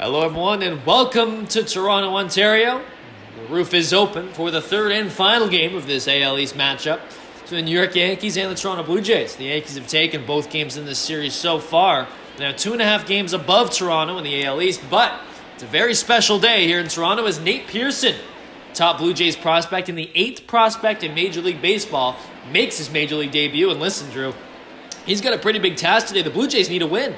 Hello everyone and welcome to Toronto, Ontario. The roof is open for the third and final game of this AL East matchup between the New York Yankees and the Toronto Blue Jays. The Yankees have taken both games in this series so far. Now 2.5 games above Toronto in the AL East, but it's a very special day here in Toronto as Nate Pearson top Blue Jays prospect and the 8th prospect in Major League Baseball, makes his Major League debut. And listen, Drew, he's got a pretty big task today. The Blue Jays need a win.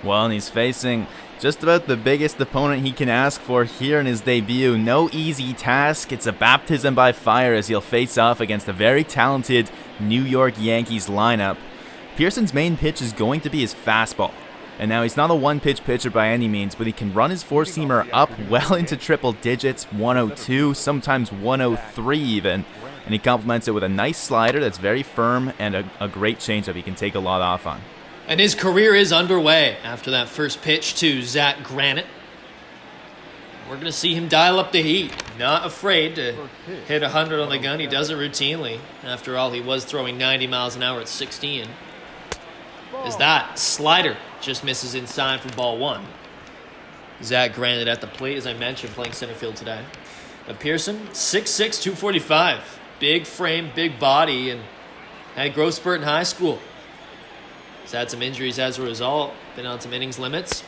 Well, and he's facing just about the biggest opponent he can ask for here in his debut. No easy task. It's a baptism by fire as he'll face off against a very talented New York Yankees lineup. Pearson's main pitch is going to be his fastball. And now he's not a one-pitch pitcher by any means, but he can run his four-seamer up well into triple digits, 102, sometimes 103 even. And he complements it with a nice slider that's very firm and a great changeup he can take a lot off on. And his career is underway after that first pitch to Zach Granite. We're going to see him dial up the heat. Not afraid to hit 100 on the gun. He does it routinely. After all, he was throwing 90 miles an hour at 16. As that slider just misses inside for ball 1. Zach Granite at the plate, as I mentioned, playing center field today. But Pearson, 6'6", 245. Big frame, big body, and had growth spurt in high school. He's had some injuries as a result. Been on some innings limits.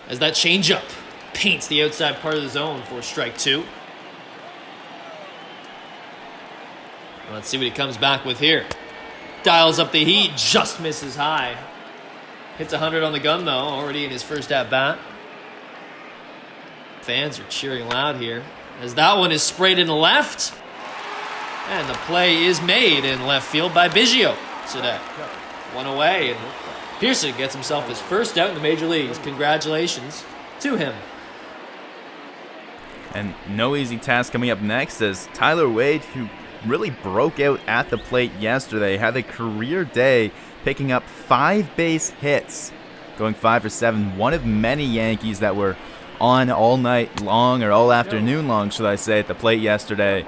As that changeup paints the outside part of the zone for strike 2. Let's see what he comes back with here. Dials up the heat, just misses high. Hits 100 on the gun, though, already in his first at-bat. Fans are cheering loud here as that one is sprayed in the left. And the play is made in left field by Biggio today. One away, and Pearson gets himself his first out in the major leagues. Congratulations to him. And no easy task coming up next as Tyler Wade, who really broke out at the plate yesterday, had a career day picking up 5 base hits, going 5 for 7. One of many Yankees that were on all night long, or all afternoon long, should I say, at the plate yesterday.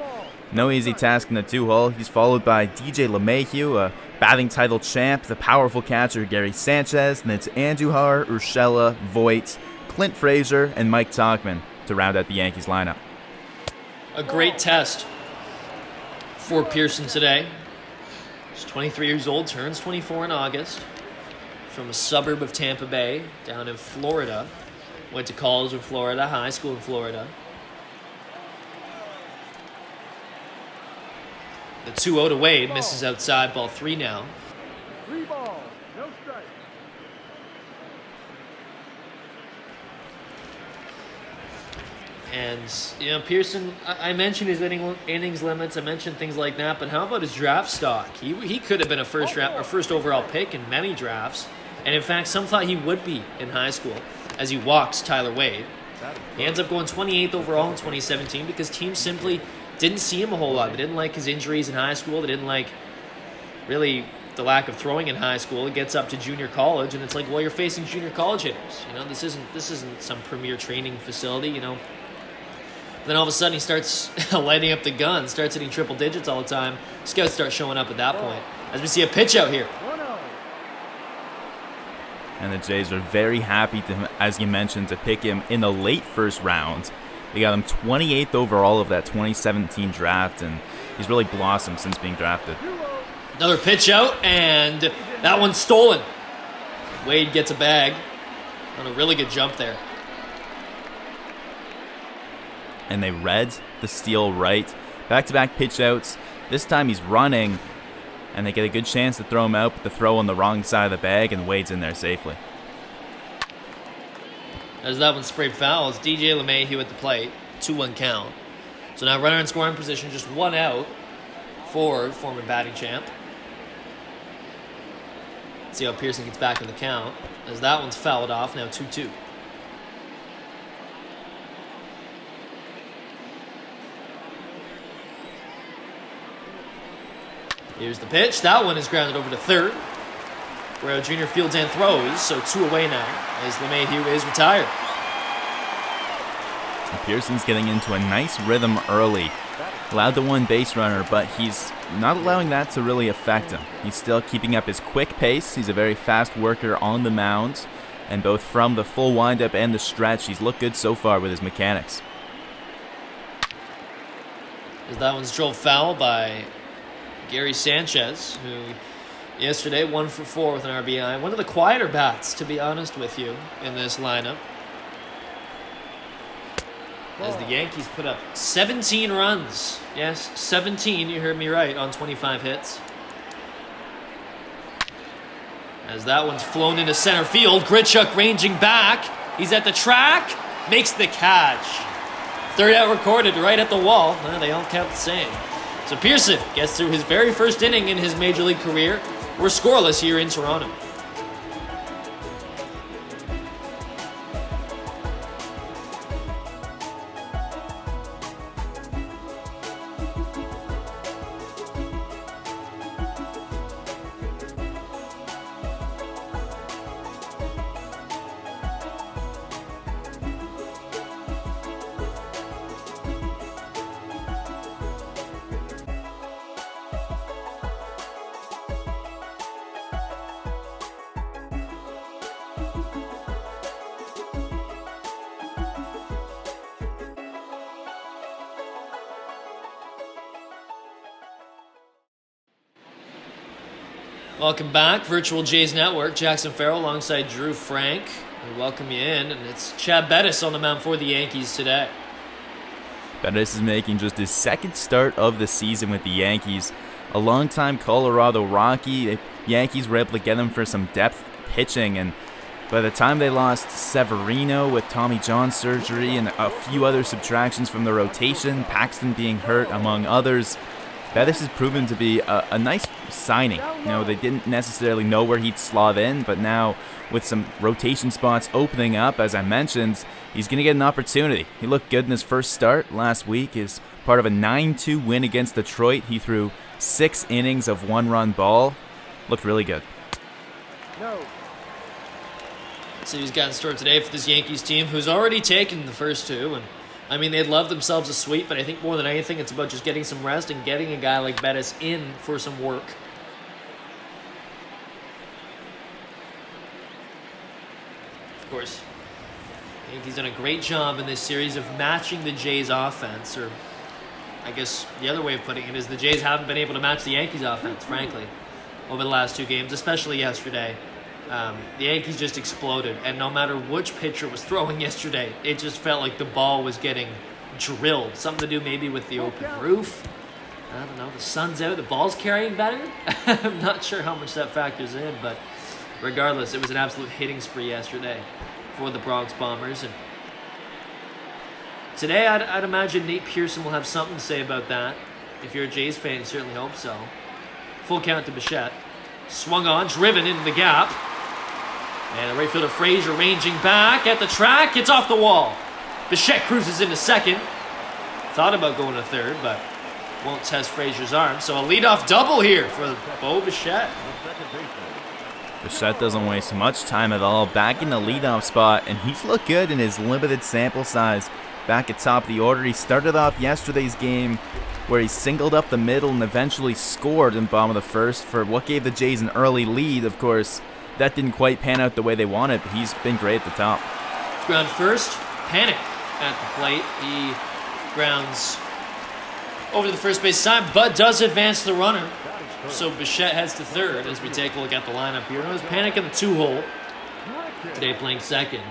No easy task in the 2-hole. He's followed by DJ LeMahieu, a batting title champ, the powerful catcher Gary Sanchez, and it's Andujar, Urshela, Voit, Clint Frazier, and Mike Tauchman to round out the Yankees lineup. A great test for Pearson today. He's 23 years old, turns 24 in August. From a suburb of Tampa Bay, down in Florida. Went to college in Florida, high school in Florida. The 2-0 to Wade, misses outside, ball 3 now. 3 balls, no strike. And, Pearson, I mentioned his innings limits, I mentioned things like that, but how about his draft stock? He could have been a first overall pick in many drafts, and in fact, some thought he would be in high school as he walks Tyler Wade. He ends up going 28th overall in 2017 because teams simply didn't see him a whole lot. They didn't like his injuries in high school. They didn't like, really, the lack of throwing in high school. It gets up to junior college, and it's like, well, you're facing junior college hitters. This isn't some premier training facility, Then all of a sudden he starts lighting up the gun, starts hitting triple digits all the time. Scouts start showing up at that point. As we see a pitch out here. And the Jays are very happy to, as you mentioned, to pick him in the late first round. They got him 28th overall of that 2017 draft, and he's really blossomed since being drafted. Another pitch out, and that one's stolen. Wade gets a bag on a really good jump there. And they read the steal right. Back-to-back pitch outs. This time he's running, and they get a good chance to throw him out, but the throw on the wrong side of the bag, and Wade's in there safely. As that one sprayed foul, it's DJ LeMahieu at the plate. 2-1 count. So now runner in scoring position, just 1 out for former batting champ. Let's see how Pearson gets back in the count. As that one's fouled off, now 2-2. Here's the pitch. That one is grounded over to third. Farough Jr. fields and throws, so 2 away now as LeMahieu is retired. Pearson's getting into a nice rhythm early. Allowed the 1 base runner, but he's not allowing that to really affect him. He's still keeping up his quick pace. He's a very fast worker on the mound, and both from the full windup and the stretch, he's looked good so far with his mechanics. As that one's drove foul by Gary Sanchez, who yesterday 1 for 4 with an RBI. One of the quieter bats, to be honest with you, in this lineup. as the Yankees put up 17 runs. Yes, 17, you heard me right, on 25 hits. As that one's flown into center field, Grichuk ranging back. He's at the track, makes the catch. Third out recorded right at the wall. Well, they all count the same. So Pearson gets through his very first inning in his major league career. We're scoreless here in Toronto. Welcome back, Virtual Jays Network. Jackson Farough alongside Drew Frank. We welcome you in, and it's Chad Bettis on the mound for the Yankees today. Bettis is making just his second start of the season with the Yankees. A longtime Colorado Rocky. The Yankees were able to get him for some depth pitching, and by the time they lost Severino with Tommy John surgery and a few other subtractions from the rotation, Paxton being hurt among others, Bettis has proven to be a nice signing. You know, they didn't necessarily know where he'd slot in, but now with some rotation spots opening up, as I mentioned, he's going to get an opportunity. He looked good in his first start last week as part of a 9-2 win against Detroit. He threw 6 innings of 1-run ball. Looked really good. No. So he's got in store today for this Yankees team, who's already taken the first 2, and I mean, they'd love themselves a sweep, but I think more than anything, it's about just getting some rest and getting a guy like Bettis in for some work. Of course, the Yankees done a great job in this series of matching the Jays' offense, or I guess the other way of putting it is the Jays haven't been able to match the Yankees' offense, frankly, over the last 2 games, especially yesterday. The Yankees just exploded, and no matter which pitcher was throwing yesterday, it just felt like the ball was getting drilled. Something to do maybe with the open roof. I don't know, the sun's out, the ball's carrying better? I'm not sure how much that factors in, but regardless, it was an absolute hitting spree yesterday for the Bronx Bombers. And today, I'd imagine Nate Pearson will have something to say about that. If you're a Jays fan, you certainly hope so. Full count to Bichette. Swung on, driven into the gap. And the right fielder Frazier ranging back at the track. It's off the wall. Bichette cruises into second. Thought about going to third, but won't test Frazier's arm. So a leadoff double here for Bo Bichette. Bichette doesn't waste much time at all. Back in the leadoff spot, and he's looked good in his limited sample size. Back at top of the order, he started off yesterday's game where he singled up the middle and eventually scored in the bottom of the first for what gave the Jays an early lead. Of course, that didn't quite pan out the way they wanted, but he's been great at the top. Ground first, Panic at the plate. He grounds over to the first base side, but does advance the runner. So Bichette heads to third as we take a look at the lineup here. There's Panic in the 2-hole. Today playing second,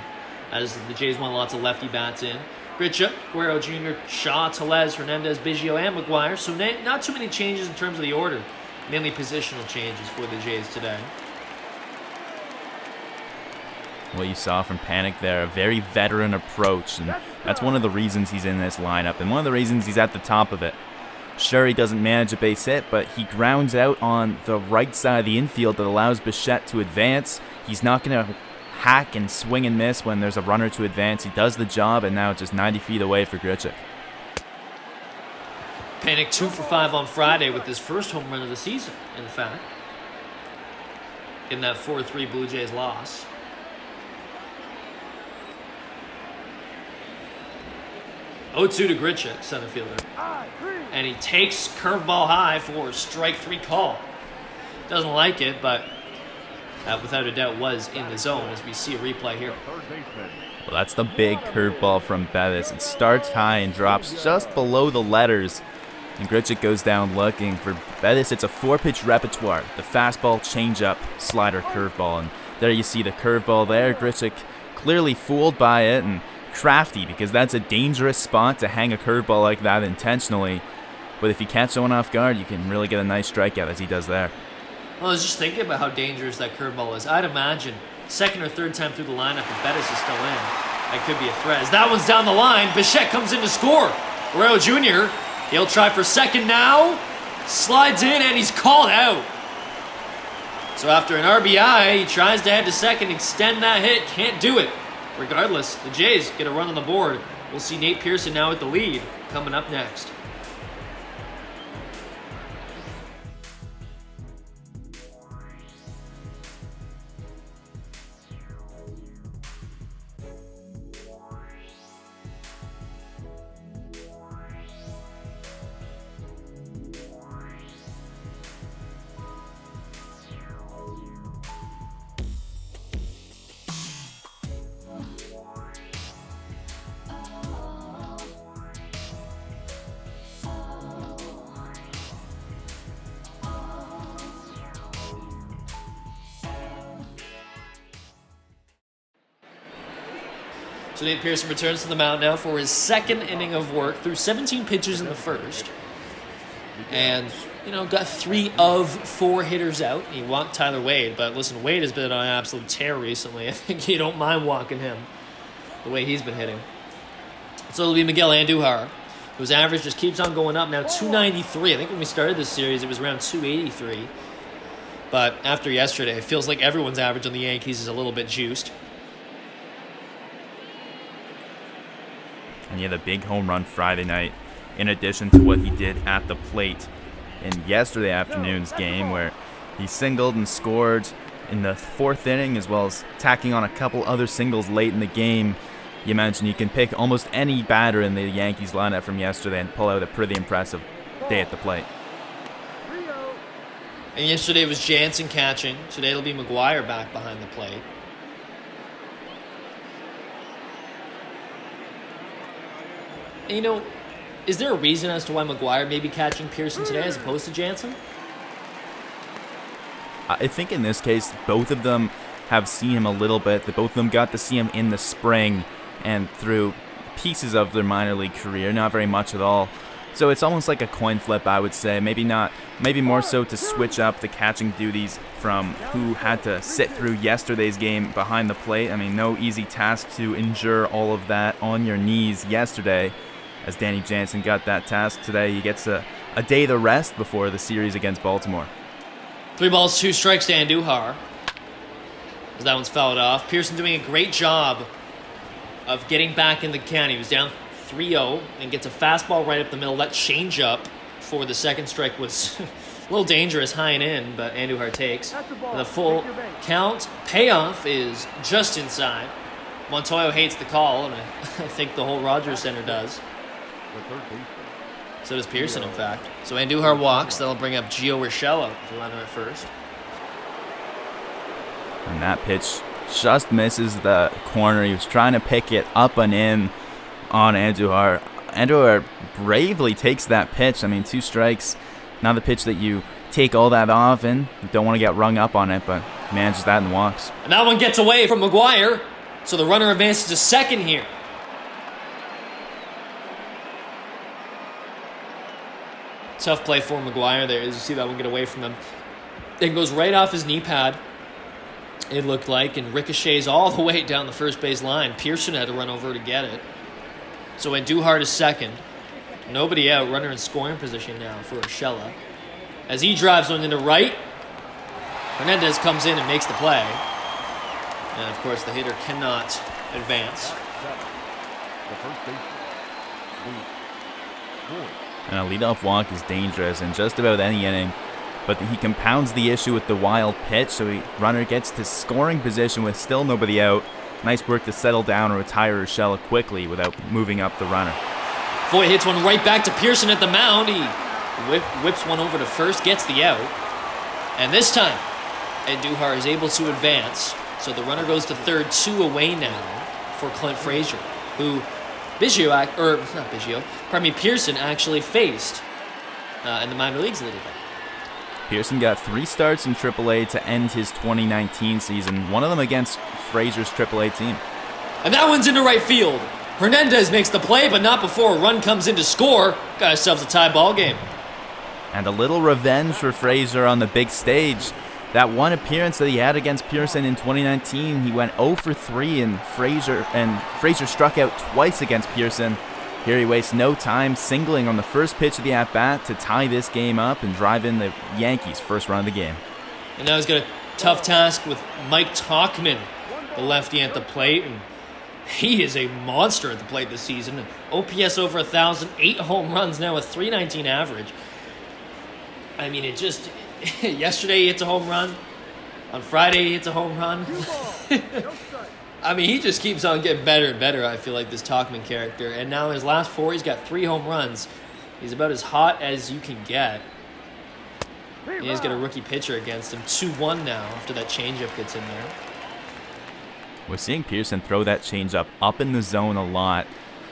as the Jays want lots of lefty bats in. Grichuk, Guerrero Jr., Shaw, Tellez, Hernandez, Biggio, and McGuire. So not too many changes in terms of the order. Mainly positional changes for the Jays today. What you saw from Panic there, a very veteran approach, and that's one of the reasons he's in this lineup, and one of the reasons he's at the top of it. Sure, he doesn't manage a base hit, but he grounds out on the right side of the infield that allows Bichette to advance. He's not going to hack and swing and miss when there's a runner to advance. He does the job, and now just 90 feet away for Grichuk. Panic 2 for 5 on Friday with his first home run of the season, in fact, in that 4-3 Blue Jays loss. Oh, 2 to Grichuk, center fielder. And he takes curveball high for strike 3 call. Doesn't like it, but without a doubt was in the zone as we see a replay here. Well, that's the big curveball from Bettis. It starts high and drops just below the letters. And Grichuk goes down looking. For Bettis, it's a 4-pitch repertoire. The fastball, changeup, slider, curveball. And there you see the curveball there. Grichuk clearly fooled by it and crafty, because that's a dangerous spot to hang a curveball like that intentionally. But if you catch someone off guard, you can really get a nice strikeout as he does there. Well, I was just thinking about how dangerous that curveball is. I'd imagine second or third time through the lineup, if Bettis is still in, that could be a threat. As that one's down the line, Bichette comes in to score. Farough Jr., he'll try for second now. Slides in, and he's called out. So after an RBI, he tries to head to second, extend that hit, can't do it. Regardless, the Jays get a run on the board. We'll see Nate Pearson now with the lead coming up next. So Nate Pearson returns to the mound now for his second inning of work through 17 pitches in the first. And, got 3 of 4 hitters out. He walked Tyler Wade, but listen, Wade has been on an absolute tear recently. I think you don't mind walking him the way he's been hitting. So it'll be Miguel Andujar, whose average just keeps on going up now, 293. I think when we started this series, it was around 283. But after yesterday, it feels like everyone's average on the Yankees is a little bit juiced. And he had a big home run Friday night, in addition to what he did at the plate in yesterday afternoon's game, where he singled and scored in the 4th inning, as well as tacking on a couple other singles late in the game. You imagine you can pick almost any batter in the Yankees lineup from yesterday and pull out a pretty impressive day at the plate. And yesterday was Jansen catching. Today it'll be McGuire back behind the plate. And is there a reason as to why McGuire may be catching Pearson today as opposed to Jansen? I think in this case, both of them have seen him a little bit. Both of them got to see him in the spring and through pieces of their minor league career, not very much at all. So it's almost like a coin flip, I would say. Maybe more so to switch up the catching duties from who had to sit through yesterday's game behind the plate. I mean, no easy task to endure all of that on your knees yesterday. As Danny Jansen got that task today, he gets a day to rest before the series against Baltimore. 3 balls, 2 strikes to Andujar. As that one's fouled off. Pearson doing a great job of getting back in the count. He was down 3-0 and gets a fastball right up the middle. That changeup for the second strike was a little dangerous, high and in, but Andujar takes. The full count payoff is just inside. Montoyo hates the call, and I think the whole Rogers Center does. So does Pearson, in fact. So Andujar walks. That'll bring up Gio Urshela, the runner at first. And that pitch just misses the corner. He was trying to pick it up and in on Andujar. Andujar bravely takes that pitch. I mean, 2 strikes. Not the pitch that you take all that often. You don't want to get rung up on it, but manages that and walks. And that one gets away from McGuire. So the runner advances to second here. Tough play for McGuire there, as you see that one get away from him. It goes right off his knee pad, it looked like, and ricochets all the way down the first base line. Pearson had to run over to get it. So Andujar to second. Nobody out, runner in scoring position now for Urshela. As he drives one into right, Hernandez comes in and makes the play. And, of course, the hitter cannot advance. And a leadoff walk is dangerous in just about any inning, but he compounds the issue with the wild pitch, so the runner gets to scoring position with still nobody out. Nice work to settle down and retire Urshela quickly without moving up the runner. Voit hits one right back to Pearson at the mound. He whips one over to first, gets the out. And this time, Andujar is able to advance. So the runner goes to third, 2 away now for Clint Frazier, who Pearson actually faced in the minor leagues a little bit. Pearson got 3 starts in AAA to end his 2019 season, one of them against Frazier's AAA team. And that one's into right field. Hernandez makes the play, but not before a run comes in to score. Got ourselves a tie ball game. And a little revenge for Frazier on the big stage. That one appearance that he had against Pearson in 2019, he went 0 for 3, and Frazier struck out twice against Pearson. Here he wastes no time, singling on the first pitch of the at-bat to tie this game up and drive in the Yankees' first run of the game. And now he's got a tough task with Mike Tauchman, the lefty at the plate, and he is a monster at the plate this season. OPS over 1,000, 8 home runs now, a .319 average. I mean, it just... yesterday he hits a home run. On Friday he hits a home run. I mean, he just keeps on getting better and better, I feel like, this Tauchman character. And now in his last 4, he's got 3 home runs. He's about as hot as you can get. And he's got a rookie pitcher against him. 2-1 now after that changeup gets in there. We're seeing Pearson throw that changeup up in the zone a lot.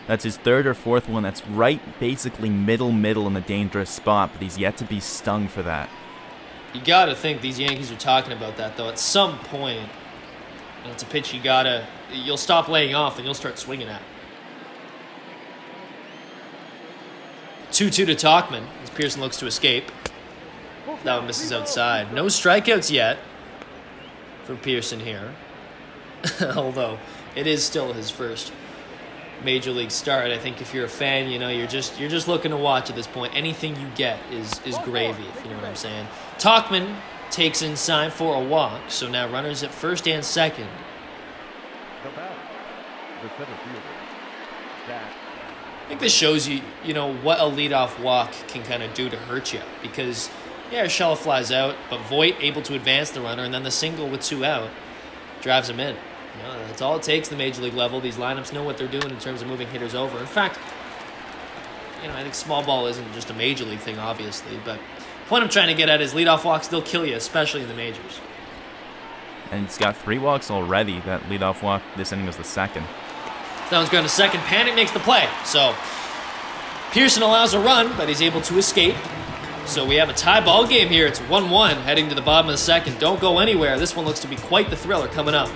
That's his 3rd or 4th one. That's right basically middle in the dangerous spot, but he's yet to be stung for that. You got to think these Yankees are talking about that, though. At some point, it's a pitch you'll stop laying off and you'll start swinging at. 2-2 to Tauchman as Pearson looks to escape. That one misses outside. No strikeouts yet for Pearson here. Although it is still his first major league start. I think if you're a fan, you're just looking to watch at this point. Anything you get is gravy, if you know what I'm saying. Tauchman takes inside for a walk, so now runners at first and second. The batter, the center fielder, Jack. I think this shows you, what a leadoff walk can kind of do to hurt you. Because, Urshela flies out, but Voit able to advance the runner, and then the single with 2 out drives him in. That's all it takes at the major league level. These lineups know what they're doing in terms of moving hitters over. In fact, I think small ball isn't just a major league thing, obviously, but the point I'm trying to get at is leadoff walks, they'll kill you, especially in the majors. And he's got 3 walks already. That leadoff walk this inning was the 2nd. That one's going to second. Panic makes the play. So Pearson allows a run, but he's able to escape. So we have a tie ball game here. It's 1-1 heading to the bottom of the 2nd. Don't go anywhere. This one looks to be quite the thriller coming up.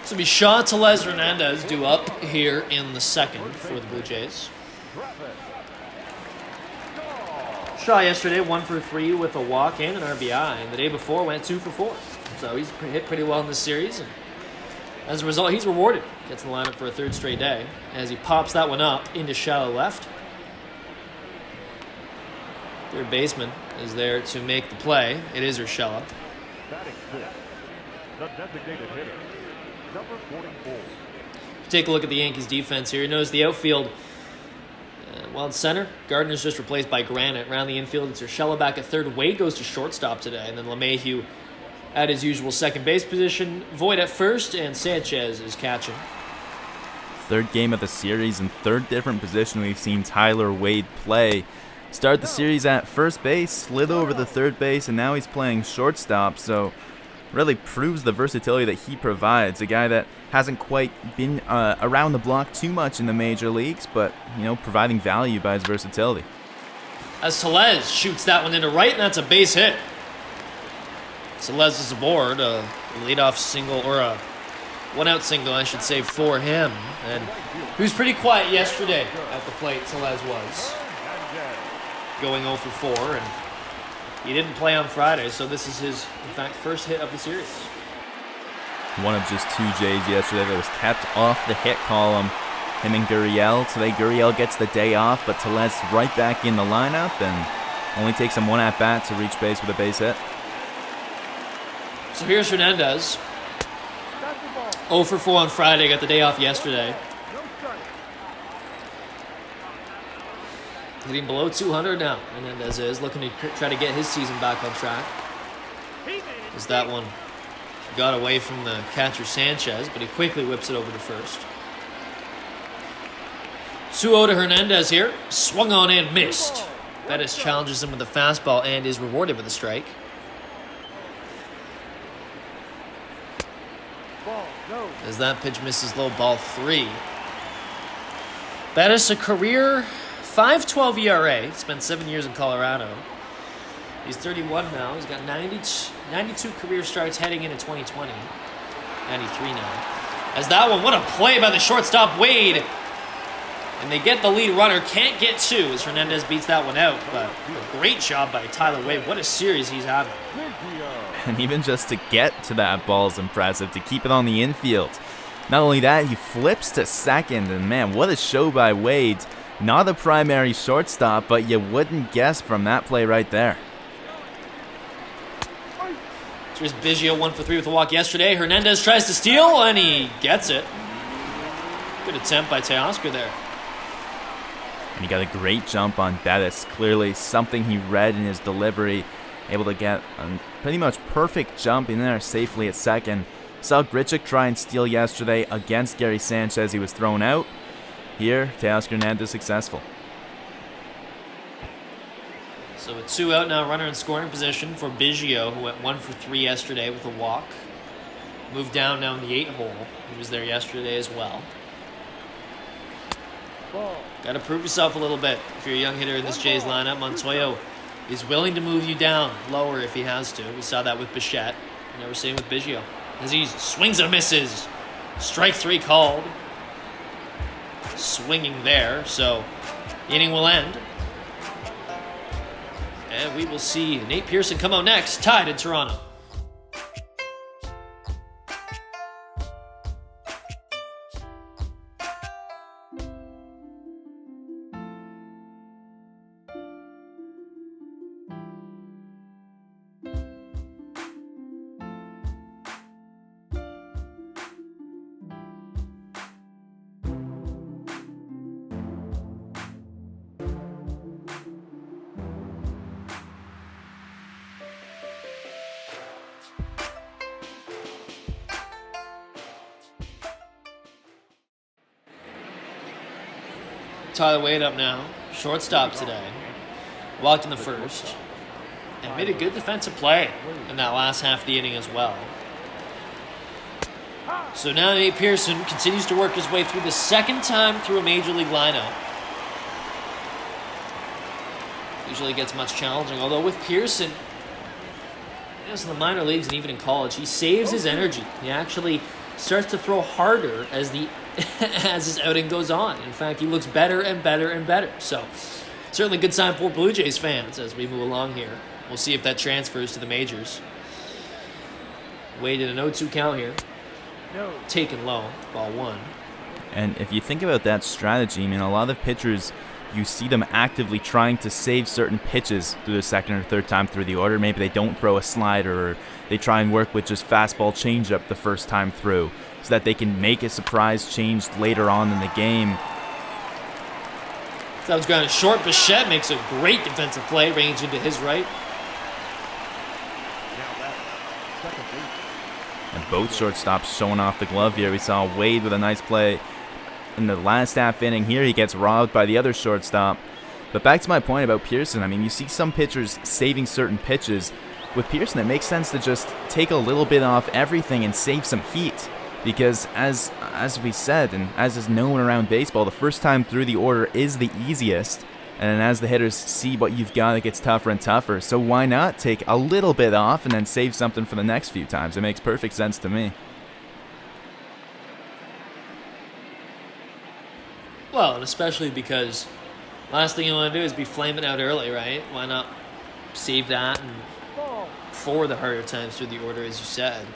So be Shaw, Tellez, Hernandez due up here in the 2nd for the Blue Jays. Shaw yesterday 1 for 3 with a walk and an RBI, and the day before went 2 for 4. So he's hit pretty well in this series, and as a result, he's rewarded. Gets in the lineup for a 3rd straight day as he pops that one up into shallow left. Third baseman is there to make the play. It is Urshela. Batting 5th, the designated hitter, number 44. Take a look at the Yankees defense here. You notice the outfield, in center, Gardner's just replaced by Granite. Around the infield, it's Urshela back at 3rd. Wade goes to shortstop today, and then LeMahieu at his usual 2nd base position. Voit at 1st, and Sanchez is catching. 3rd game of the series and 3rd different position we've seen Tyler Wade play. Started the series at 1st base, slid over to 3rd base, and now he's playing shortstop, so really proves the versatility that he provides. A guy that hasn't quite been around the block too much in the major leagues, but, providing value by his versatility. As Tellez shoots that one into right, and that's a base hit. Tellez is aboard, a leadoff single, or a one-out single, I should say, for him. And he was pretty quiet yesterday at the plate, Tellez was. Going 0 for 4, and he didn't play on Friday, so this is his, in fact, 1st hit of the series. One of just 2 Jays yesterday that was kept off the hit column. Him and Gurriel. Today Gurriel gets the day off, but Tellez right back in the lineup and only takes him 1 at-bat to reach base with a base hit. So here's Hernandez. 0 for 4 on Friday, got the day off yesterday. Hitting below 200 now. Hernandez is looking to try to get his season back on track. As that one got away from the catcher Sanchez, but he quickly whips it over to first. 2-0 to Hernandez here. Swung on and missed. Bettis challenges him with a fastball and is rewarded with a strike. As that pitch misses low, ball 3. Bettis, a career 5.12 ERA. Spent 7 years in Colorado. He's 31 now. He's got 92 career starts heading into 2020. 93 now. As that one, what a play by the shortstop Wade. And they get the lead runner. Can't get 2 as Hernandez beats that one out. But a great job by Tyler Wade. What a series he's having. And even just to get to that ball is impressive, to keep it on the infield. Not only that, he flips to second, and man, what a show by Wade. Not a primary shortstop, but you wouldn't guess from that play right there. Here's Biggio, 1 for 3 with a walk yesterday. Hernandez tries to steal, and he gets it. Good attempt by Teoscar there. And he got a great jump on Bettis. Clearly something he read in his delivery. Able to get a pretty much perfect jump in there safely at second. Saw Grichuk try and steal yesterday against Gary Sanchez. He was thrown out. Here, Teoscar Hernandez successful. So a 2 out now, runner in scoring position for Biggio, who went 1 for 3 yesterday with a walk. Moved down now in the 8 hole. He was there yesterday as well. Got to prove yourself a little bit. If you're a young hitter in this Jays lineup, Montoyo is willing to move you down lower if he has to. We saw that with Bichette. Never seen with Biggio. As he swings and misses. Strike 3 called. Swinging there, so the inning will end. And we will see Nate Pearson come out next, tied in Toronto. Tyler Wade up now, shortstop today. Walked in the first and made a good defensive play in that last half of the inning as well. So now Nate Pearson continues to work his way through the second time through a major league lineup. Usually gets much challenging, although with Pearson, in the minor leagues and even in college, he saves his energy. He actually starts to throw harder as his outing goes on. In fact, he looks better and better and better. So, certainly a good sign for Blue Jays fans as we move along here. We'll see if that transfers to the majors. Wade in an 0-2 count here. Taken low, ball 1. And if you think about that strategy, I mean, a lot of pitchers, you see them actively trying to save certain pitches through the second or third time through the order. Maybe they don't throw a slider, or they try and work with just fastball changeup the first time through, so that they can make a surprise change later on in the game. Sounds grounded short. Bichette makes a great defensive play, range into his right. And both shortstops showing off the glove here. We saw Wade with a nice play in the last half inning. Here he gets robbed by the other shortstop. But back to my point about Pearson, I mean, you see some pitchers saving certain pitches. With Pearson, it makes sense to just take a little bit off everything and save some heat. Because as we said, and as is known around baseball, the first time through the order is the easiest. And as the hitters see what you've got, it gets tougher and tougher. So why not take a little bit off and then save something for the next few times? It makes perfect sense to me. Well, and especially because last thing you want to do is be flaming out early, right? Why not save that and for the harder times through the order, as you said.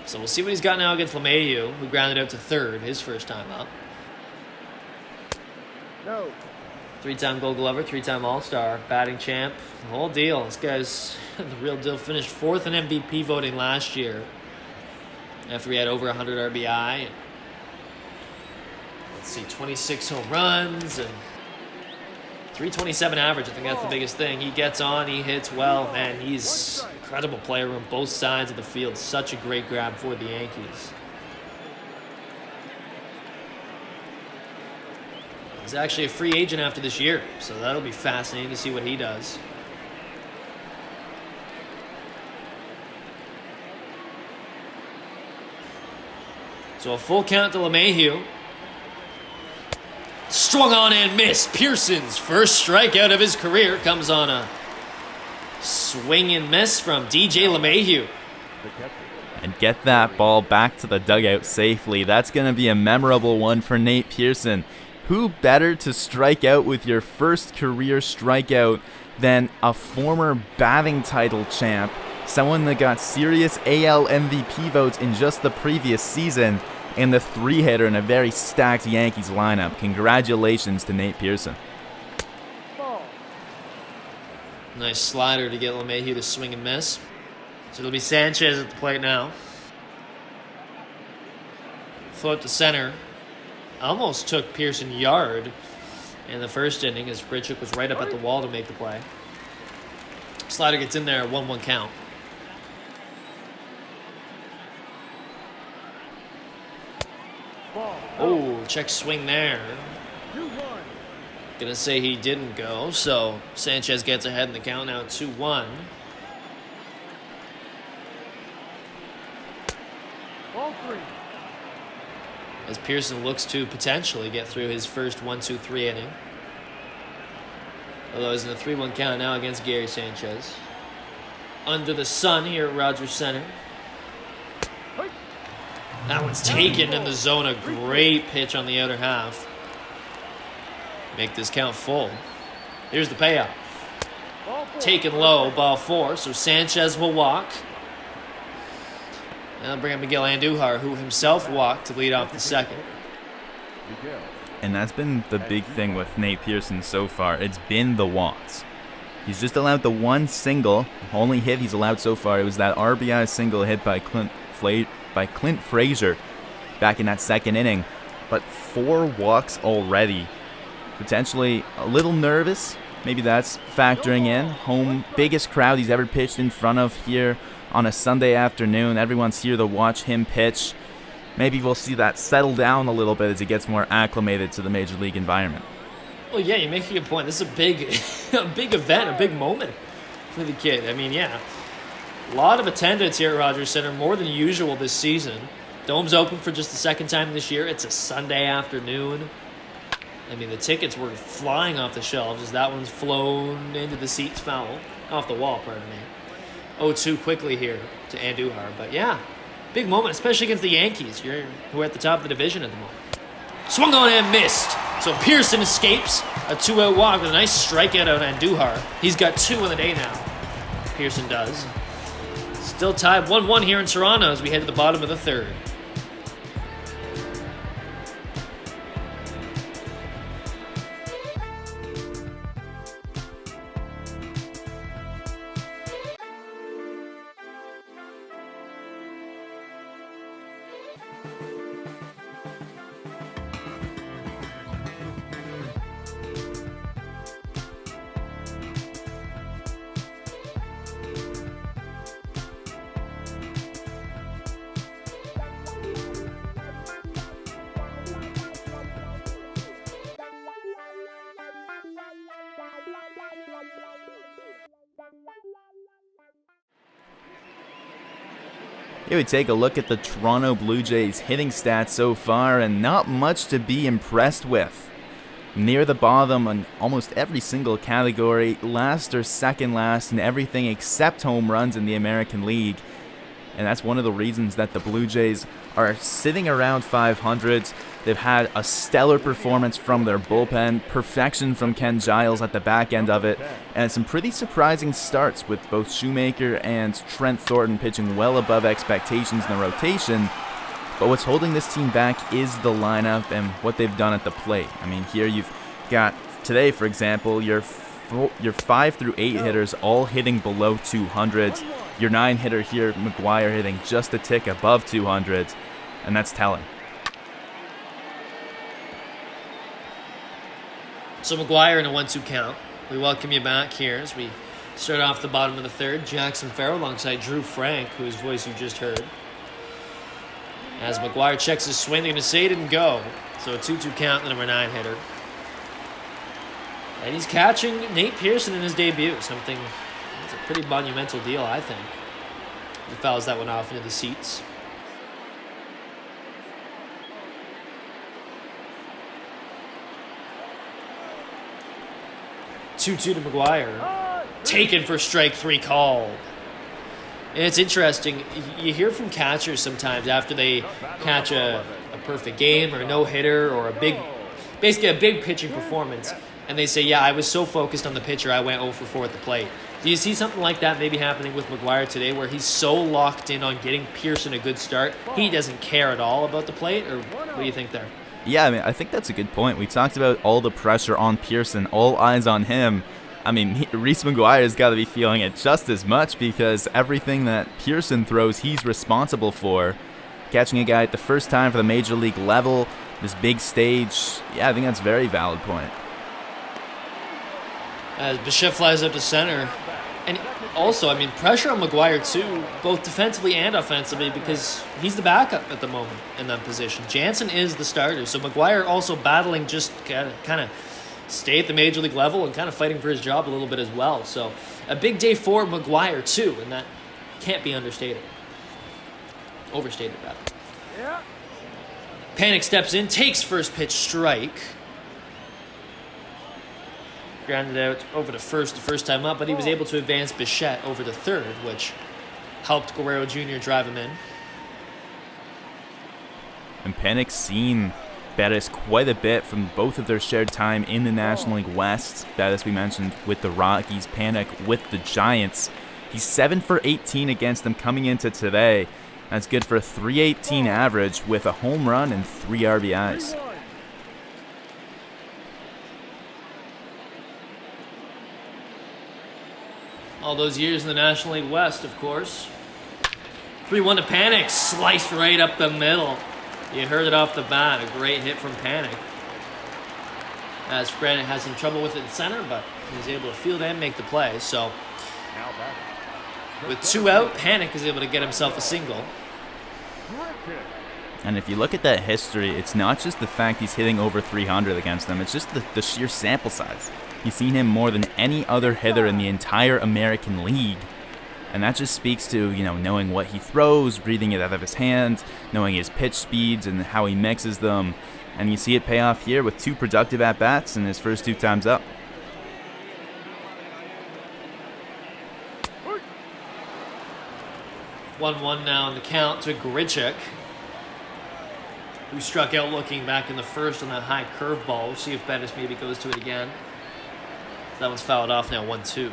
So we'll see what he's got now against LeMahieu, who grounded out to third his first time up. No. 3-time Gold Glover, 3-time All-Star, batting champ, the whole deal. This guy's the real deal. Finished 4th in MVP voting last year after he had over 100 RBI. Let's see, 26 home runs and 327 average, I think that's the biggest thing. He gets on, he hits well, man, he's an incredible player on both sides of the field. Such a great grab for the Yankees. He's actually a free agent after this year, so that'll be fascinating to see what he does. So a full count to LeMahieu. Swung on and missed. Pearson's first strikeout of his career comes on a swing and miss from DJ LeMahieu. And get that ball back to the dugout safely. That's going to be a memorable one for Nate Pearson. Who better to strike out with your first career strikeout than a former batting title champ, someone that got serious AL MVP votes in just the previous season, and the 3-hitter in a very stacked Yankees lineup. Congratulations to Nate Pearson. Nice slider to get LeMahieu to swing and miss. So it'll be Sanchez at the plate now. Float to center. Almost took Pearson yard in the first inning as Grichuk was right up at the wall to make the play. Slider gets in there at 1-1 count. Oh, check swing there. Gonna say he didn't go, so Sanchez gets ahead in the count now, 2-1. As Pearson looks to potentially get through his first 1-2-3 inning. Although he's in the 3-1 count now against Gary Sanchez. Under the sun here at Rogers Center. That one's taken in the zone. A great pitch on the outer half. Make this count full. Here's the payoff. Taken low, ball 4, so Sanchez will walk. Now bring up Miguel Andujar, who himself walked to lead off the second. And that's been the big thing with Nate Pearson so far. It's been the walks. He's just allowed the one single. Only hit he's allowed so far. It was that RBI single hit by Clint Frazier back in that second inning. But 4 walks already. Potentially a little nervous. Maybe that's factoring in. Home biggest crowd he's ever pitched in front of here on a Sunday afternoon. Everyone's here to watch him pitch. Maybe we'll see that settle down a little bit as he gets more acclimated to the major league environment. Well, yeah, you make a good point. This is a big, a big event, a big moment for the kid. I mean, yeah, a lot of attendance here at Rogers Center, more than usual this season. Dome's open for just the second time this year. It's a Sunday afternoon. I mean, the tickets were flying off the shelves as that one's flown into the seats foul. Off the wall, pardon me. 0-2 quickly here to Andujar. But yeah, big moment, especially against the Yankees, who are at the top of the division at the moment. Swung on and missed. So Pearson escapes a 2-out walk with a nice strikeout out on Andujar. He's got 2 in the day now. Pearson does. Still tied 1-1 here in Toronto as we head to the bottom of the third. Here we take a look at the Toronto Blue Jays hitting stats so far, and not much to be impressed with. Near the bottom on almost every single category, last or second last in everything except home runs in the American League. And that's one of the reasons that the Blue Jays are sitting around 500. They've had a stellar performance from their bullpen, perfection from Ken Giles at the back end of it, and some pretty surprising starts with both Shoemaker and Trent Thornton pitching well above expectations in the rotation. But what's holding this team back is the lineup and what they've done at the plate. I mean, here you've got, today for example, your 5 through 8 hitters all hitting below 200. Your 9 hitter here, McGuire, hitting just a tick above 200, and that's telling. So So McGuire in a 1-2 count. We welcome you back here as we start off the bottom of the third. Jackson Farough alongside Drew Frank, whose voice you just heard. As McGuire checks his swing, they're going to say it didn't go. So a 2-2 count, the number 9 hitter. And he's catching Nate Pearson in his debut. Something that's a pretty monumental deal, I think. He fouls that one off into the seats. Two-two to McGuire. Taken for strike 3 called. And it's interesting. You hear from catchers sometimes after they catch a perfect game or a no-hitter or basically a big pitching performance. And they say, yeah, I was so focused on the pitcher, I went 0 for 4 at the plate. Do you see something like that maybe happening with McGuire today where he's so locked in on getting Pearson a good start, he doesn't care at all about the plate? Or what do you think there? Yeah, I mean, I think that's a good point. We talked about all the pressure on Pearson, all eyes on him. I mean, Reese McGuire's got to be feeling it just as much because everything that Pearson throws, he's responsible for. Catching a guy at the first time for the major league level, this big stage, yeah, I think that's a very valid point. As Bichette flies up to center. And also, I mean, pressure on McGuire, too, both defensively and offensively, because he's the backup at the moment in that position. Jansen is the starter, so McGuire also battling just kind of stay at the major league level and kind of fighting for his job a little bit as well. So a big day for McGuire, too, and that can't be understated. Overstated, rather. Yeah. Panic steps in, takes first pitch strike. Grounded out over to first the first time up, but he was able to advance Bichette over to third, which helped Guerrero Jr. drive him in. And Panic's seen Bettis quite a bit from both of their shared time in the National League West. Bettis, we mentioned, with the Rockies, Panic with the Giants. He's 7 for 18 against them coming into today. That's good for a .318 average with a home run and 3 RBIs. All those years in the National League West, of course. 3-1 to Panic, sliced right up the middle. You heard it off the bat, a great hit from Panic. As Granite has some trouble with it in center, but he's able to field and make the play. So, with 2 out, Panic is able to get himself a single. And if you look at that history, it's not just the fact he's hitting over 300 against them, it's just the sheer sample size. You've seen him more than any other hitter in the entire American League. And that just speaks to, knowing what he throws, reading it out of his hand, knowing his pitch speeds and how he mixes them. And you see it pay off here with 2 productive at-bats in his first 2 times up. One now in the count to Grichuk, who struck out looking back in the first on that high curveball. We'll see if Bettis maybe goes to it again. That one's fouled off now, 1-2.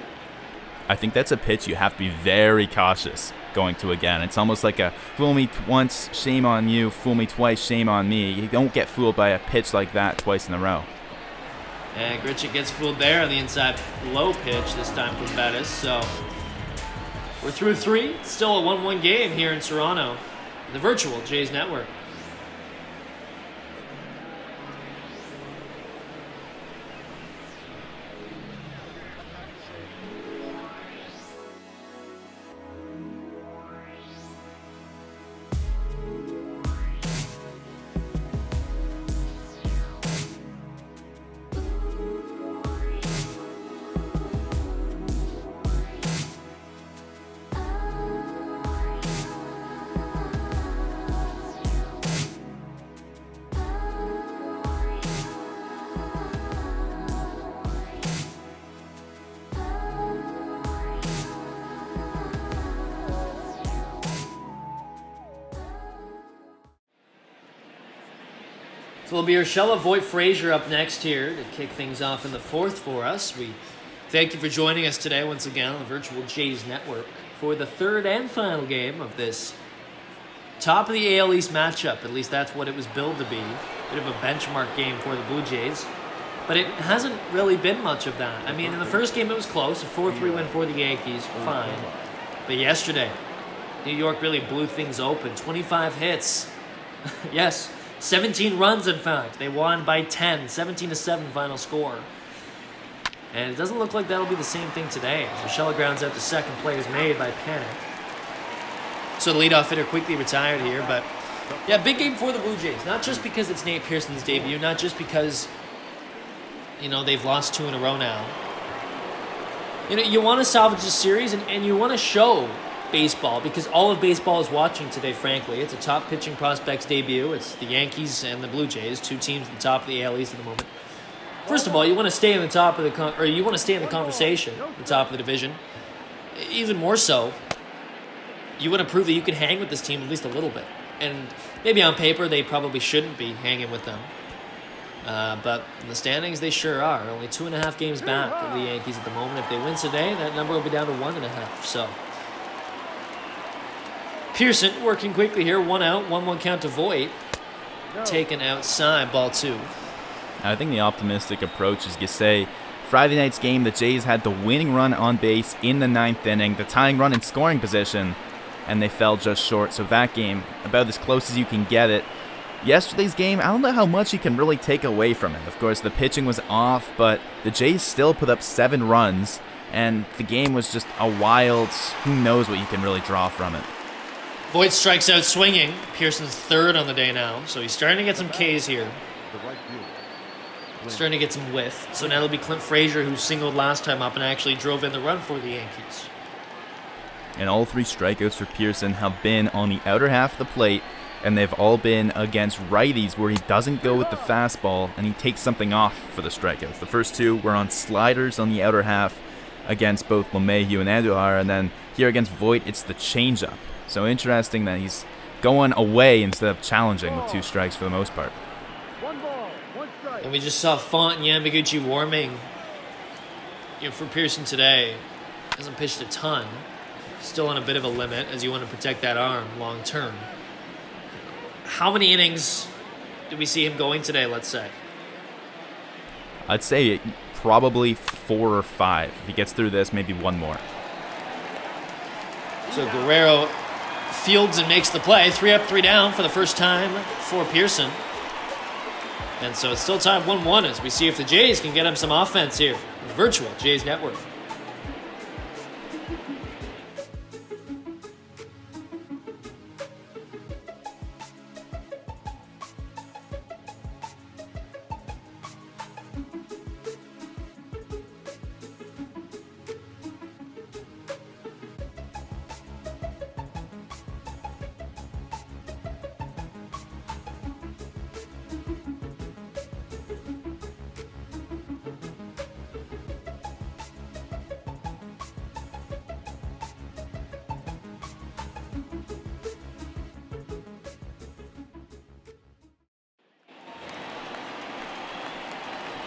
I think that's a pitch you have to be very cautious going to again. It's almost like a fool me once, shame on you, fool me twice, shame on me. You don't get fooled by a pitch like that twice in a row. And Grichuk gets fooled there on the inside low pitch, this time from Bettis. So we're through 3. Still a 1-1 game here in Toronto, the virtual Jays Network. So it'll be Urshela Voigt-Frazier up next here to kick things off in the 4th for us. We thank you for joining us today once again on the virtual Jays Network for the 3rd and final game of this top of the AL East matchup. At least that's what it was billed to be. Bit of a benchmark game for the Blue Jays. But it hasn't really been much of that. I mean, in the first game it was close, a 4-3 win for the Yankees, fine. But yesterday, New York really blew things open. 25 hits. Yes, 17 runs in fact. They won by 10, 17-7 final score. And it doesn't look like that'll be the same thing today. As Urshela grounds out the second play is made by Panic. So the leadoff hitter quickly retired here, but yeah, big game for the Blue Jays. Not just because it's Nate Pearson's debut, not just because, they've lost 2 in a row now. You want to salvage the series, and you want to show baseball, because all of baseball is watching today, frankly. It's a top pitching prospect's debut. It's the Yankees and the Blue Jays, 2 teams at the top of the AL East at the moment. First of all, you want to stay in the top of you want to stay in the conversation, the top of the division. Even more so, you want to prove that you can hang with this team at least a little bit. And maybe on paper they probably shouldn't be hanging with them. But in the standings, they sure are. Only 2.5 games back of the Yankees at the moment. If they win today, that number will be down to 1.5. So Pearson working quickly here. 1 out, 1-1 count to Voit. Taken outside, ball 2. I think the optimistic approach is you say, Friday night's game, the Jays had the winning run on base in the 9th inning, the tying run in scoring position, and they fell just short. So that game, about as close as you can get it. Yesterday's game, I don't know how much you can really take away from it. Of course, the pitching was off, but the Jays still put up 7 runs, and the game was just a wild, who knows what you can really draw from it. Voit strikes out swinging. Pearson's 3rd on the day now, so he's starting to get some Ks here. Starting to get some whiff. So now it'll be Clint Frazier, who singled last time up and actually drove in the run for the Yankees. And all 3 strikeouts for Pearson have been on the outer half of the plate, and they've all been against righties where he doesn't go with the fastball and he takes something off for the strikeouts. The first 2 were on sliders on the outer half against both LeMahieu and Andujar, and then here against Voit, it's the changeup. So interesting that he's going away instead of challenging with 2 strikes for the most part. And we just saw Font and Yamaguchi warming for Pearson today. Hasn't pitched a ton. Still on a bit of a limit as you want to protect that arm long term. How many innings do we see him going today, let's say? I'd say probably 4 or 5. If he gets through this, maybe 1 more. So Guerrero fields and makes the play. 3 up, 3 down for the first time for Pearson. And so it's still tied 1-1 as we see if the Jays can get him some offense here. Virtual Jays Network.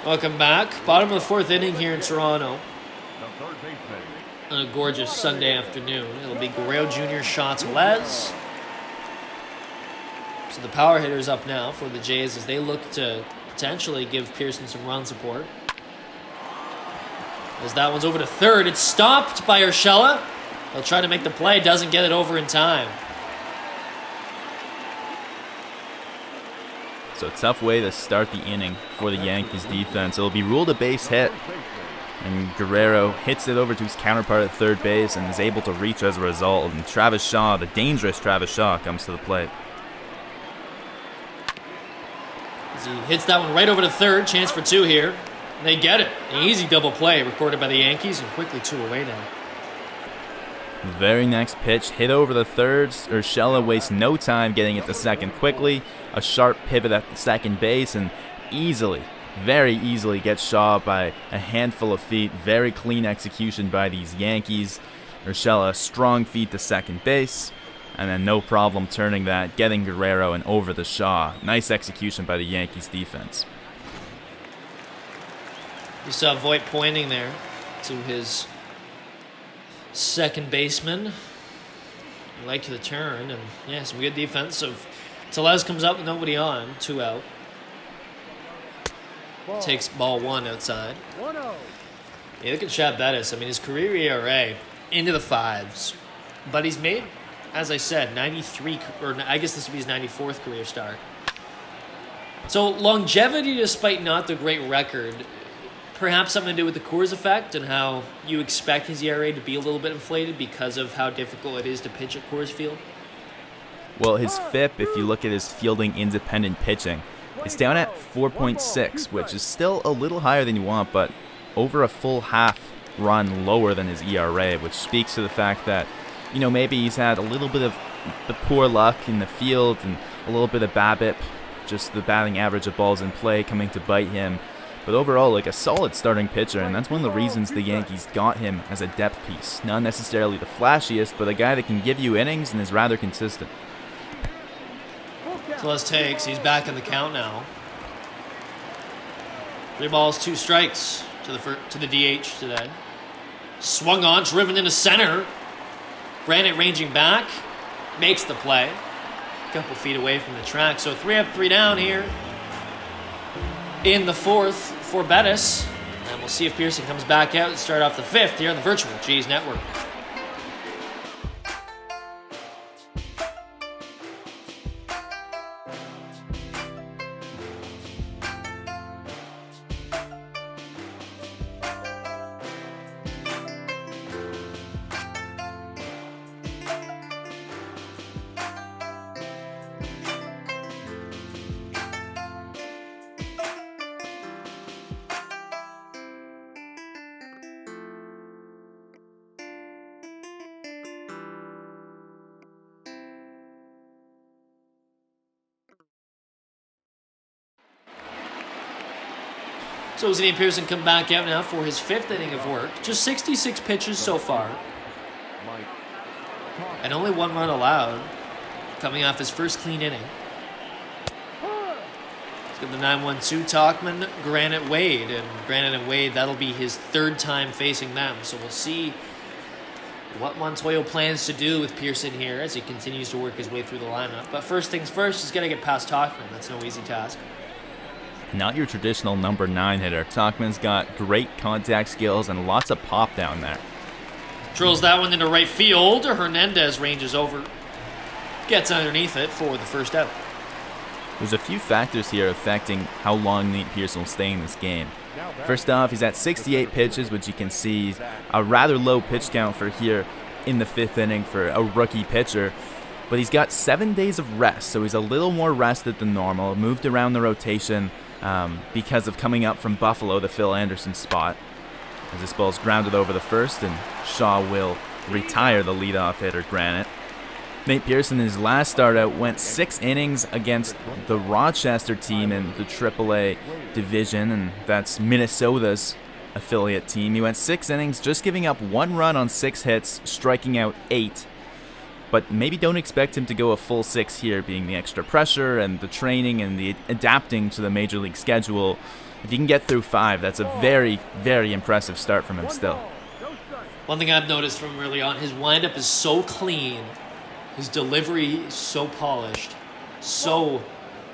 Welcome back. Bottom of the 4th inning here in Toronto. On a gorgeous Sunday afternoon. It'll be Guerrero Jr., Shaw, Tellez. So the power hitters up now for the Jays as they look to potentially give Pearson some run support. As that one's over to 3rd. It's stopped by Urshela. He'll try to make the play. Doesn't get it over in time. So a tough way to start the inning for the Yankees defense. It'll be ruled a base hit. And Guerrero hits it over to his counterpart at 3rd base and is able to reach as a result. And Travis Shaw, the dangerous Travis Shaw, comes to the plate. As he hits that one right over to 3rd. Chance for 2 here. And they get it. An easy double play recorded by the Yankees and quickly 2 away now. The very next pitch hit over the 3rd. Urshela wastes no time getting it to 2nd quickly. A sharp pivot at the 2nd base and easily, very easily gets Shaw by a handful of feet. Very clean execution by these Yankees. Urshela strong feet to 2nd base. And then no problem turning that, getting Guerrero and over the Shaw. Nice execution by the Yankees defense. You saw Voit pointing there to his 2nd baseman. He liked the turn, and yeah, some good defense. So Tellez comes up with nobody on, 2 out. Takes ball 1 outside. Yeah, look at Chad Bettis. I mean, his career ERA into the 5s. But he's made, as I said, 93, or I guess this would be his 94th career start. So longevity, despite not the great record perhaps something to do with the Coors effect and how you expect his ERA to be a little bit inflated because of how difficult it is to pitch at Coors Field? Well, his FIP, if you look at his fielding independent pitching, it's down at 4.6, which is still a little higher than you want, but over a full half run lower than his ERA, which speaks to the fact that, maybe he's had a little bit of the poor luck in the field and a little bit of BABIP, just the batting average of balls in play coming to bite him. But overall, like a solid starting pitcher, and that's one of the reasons the Yankees got him as a depth piece. Not necessarily the flashiest, but a guy that can give you innings and is rather consistent. So let's takes. He's back in the count now. 3 balls, 2 strikes to the DH today. Swung on, driven into center. Granite ranging back, makes the play. A couple feet away from the track. So 3 up, 3 down here in the 4th for Bettis. And we'll see if Pearson comes back out and start off the 5th here on the Virtual Cheese Network. So we'll see Pearson come back out now for his 5th inning of work. Just 66 pitches so far. And only 1 run allowed. Coming off his first clean inning. Let's get the 9-1-2 Talkman, Granite Wade. And Granite and Wade, that'll be his 3rd time facing them. So we'll see what Montoyo plans to do with Pearson here as he continues to work his way through the lineup. But first things first, he's got to get past Talkman. That's no easy task. Not your traditional number 9 hitter. Talkman's got great contact skills and lots of pop down there. Drills that one into right field. Hernandez ranges over. Gets underneath it for the first out. There's a few factors here affecting how long Nate Pearson will stay in this game. First off, he's at 68 pitches, which you can see is a rather low pitch count for here in the 5th inning for a rookie pitcher. But he's got 7 days of rest, so he's a little more rested than normal. Moved around the rotation because of coming up from Buffalo to Phil Anderson's spot. As this ball's grounded over the first, and Shaw will retire the leadoff hitter, Granite. Nate Pearson, in his last start out, went 6 innings against the Rochester team in the AAA division, and that's Minnesota's affiliate team. He went 6 innings, just giving up 1 run on 6 hits, striking out 8. But maybe don't expect him to go a full 6 here, being the extra pressure and the training and the adapting to the Major League schedule. If he can get through 5, that's a very, very impressive start from him still. One thing I've noticed from early on, his windup is so clean. His delivery is so polished, so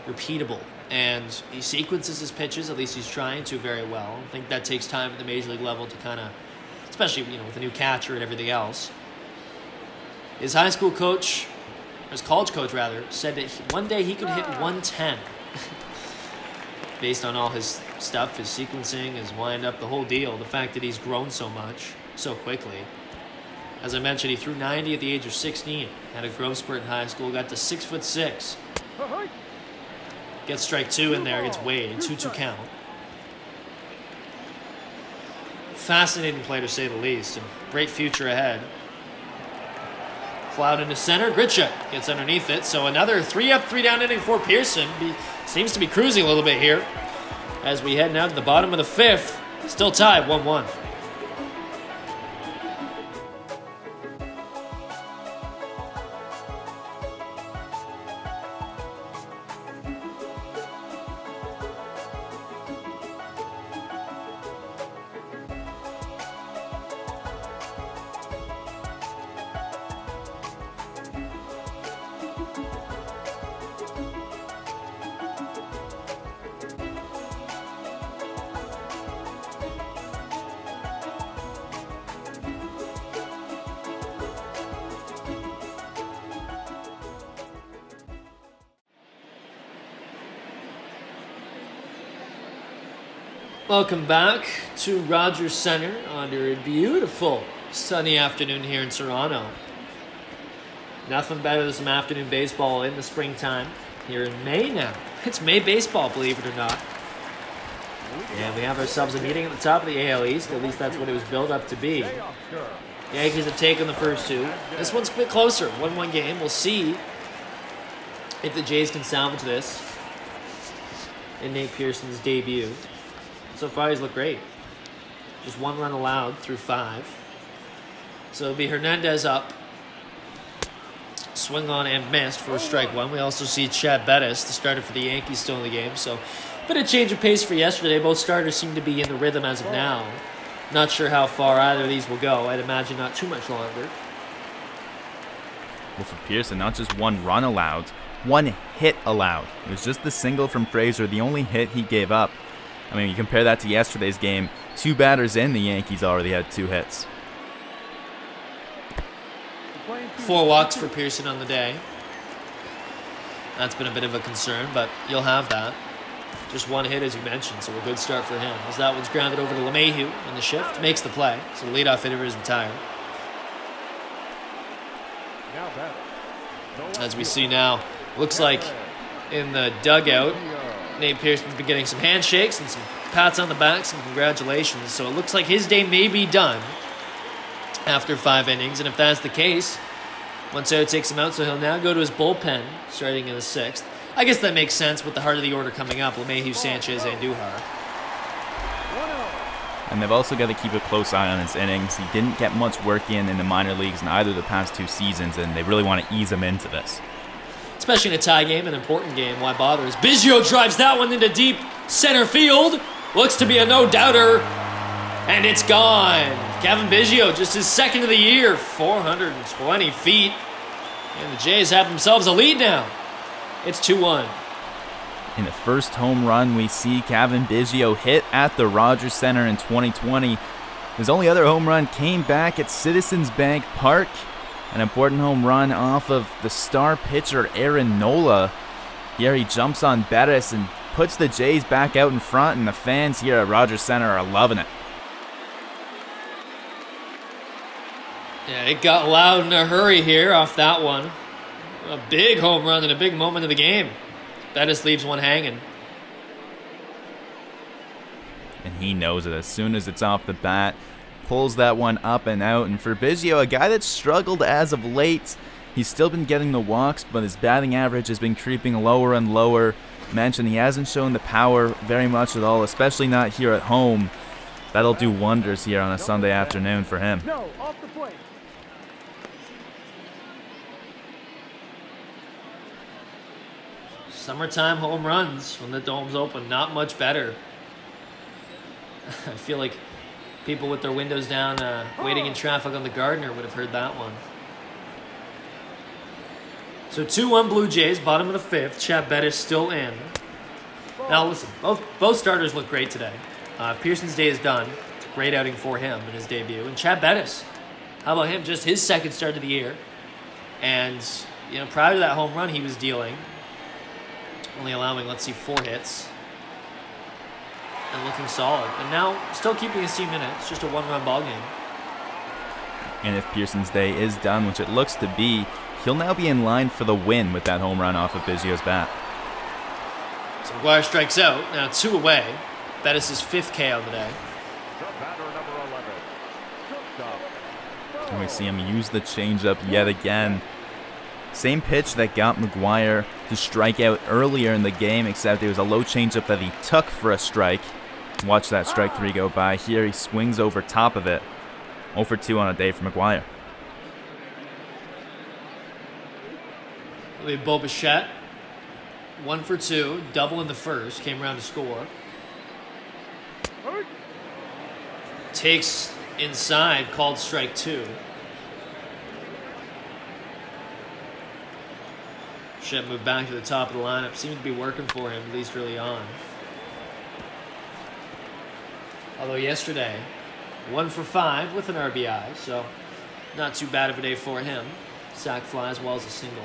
repeatable. And he sequences his pitches, at least he's trying to, very well. I think that takes time at the Major League level to kind of, especially with a new catcher and everything else. His high school coach, or his college coach rather, said that one day he could hit 110 based on all his stuff, his sequencing, his windup, the whole deal. The fact that he's grown so much, so quickly. As I mentioned, he threw 90 at the age of 16, had a growth spurt in high school, got to 6'6". Gets strike 2 in there, gets Wade, 2-2 count. Fascinating player to say the least, and great future ahead. Fly out into center. Gritchuk gets underneath it. So another 3 up, 3 down inning for Pearson. Seems to be cruising a little bit here as we head now to the bottom of the 5th. Still tied 1-1. Welcome back to Rogers Center under a beautiful sunny afternoon here in Toronto. Nothing better than some afternoon baseball in the springtime here in May now. It's May baseball, believe it or not. And we have ourselves a meeting at the top of the AL East. At least that's what it was built up to be. The Yankees have taken the first two. This one's a bit closer. 1-1 game. We'll see if the Jays can salvage this in Nate Pearson's debut. So far, he's looked great. Just 1 run allowed through 5. So it'll be Hernandez up. Swing on and missed for strike 1. We also see Chad Bettis, the starter for the Yankees, still in the game. So a bit of change of pace for yesterday. Both starters seem to be in the rhythm as of now. Not sure how far either of these will go. I'd imagine not too much longer. Well, for Pearson, not just 1 run allowed, 1 hit allowed. It was just the single from Frazier, the only hit he gave up. I mean, you compare that to yesterday's game, 2 batters in, the Yankees already had 2 hits. 4 walks for Pearson on the day. That's been a bit of a concern, but you'll have that. Just 1 hit, as you mentioned, so a good start for him. As that one's grounded over to LeMahieu on the shift, makes the play. So the leadoff hitter is retired. As we see now, looks like in the dugout, Nate Pearson's been getting some handshakes and some pats on the back, some congratulations. So it looks like his day may be done after 5 innings. And if that's the case, Montero takes him out, so he'll now go to his bullpen starting in the 6th. I guess that makes sense with the heart of the order coming up, LeMahieu, Sanchez, and Duhar. And they've also got to keep a close eye on his innings. He didn't get much work in the minor leagues in either of the past 2 seasons, and they really want to ease him into this. Especially in a tie game, an important game. Why bother? As Biggio drives that one into deep center field. Looks to be a no-doubter. And it's gone. Kevin Biggio, just his 2nd of the year. 420 feet. And the Jays have themselves a lead now. It's 2-1. In the first home run we see Kevin Biggio hit at the Rogers Center in 2020. His only other home run came back at Citizens Bank Park. An important home run off of the star pitcher Aaron Nola. Here he jumps on Bettis and puts the Jays back out in front, and the fans here at Rogers Center are loving it. Yeah, it got loud in a hurry here off that one. A big home run and a big moment of the game. Bettis leaves one hanging. And he knows it as soon as it's off the bat. Pulls that one up and out. And for Biggio, a guy that's struggled as of late, he's still been getting the walks, but his batting average has been creeping lower and lower. Mentioned he hasn't shown the power very much at all, especially not here at home. That'll do wonders here on a Sunday afternoon for him. No, off the plate. Summertime home runs when the dome's open, not much better. I feel like people with their windows down waiting in traffic on the Gardner would have heard that one. So 2-1 Blue Jays, bottom of the 5th. Chad Bettis still in. Now listen, both starters look great today. Pearson's day is done. It's a great outing for him in his debut. And Chad Bettis, how about him? Just his 2nd start of the year. And, prior to that home run he was dealing, only allowing, 4 hits. And looking solid. And now, still keeping his team in it. It's just a 1-run ball game. And if Pearson's day is done, which it looks to be, he'll now be in line for the win with that home run off of Biggio's bat. So McGuire strikes out. Now 2 away. Bettis' 5th K on the day. The batter, number 11. Shortstop. And we see him use the changeup yet again. Same pitch that got McGuire to strike out earlier in the game, except it was a low changeup that he took for a strike. Watch that strike 3 go by. Here he swings over top of it. 0 for 2 on a day for McGuire. We have Bo Bichette. 1 for 2. Double in the first. Came around to score. Takes inside. Called strike 2. Bichette moved back to the top of the lineup. Seemed to be working for him, at least early on. Although yesterday, 1 for 5 with an RBI, so not too bad of a day for him. Sac fly as well as a single.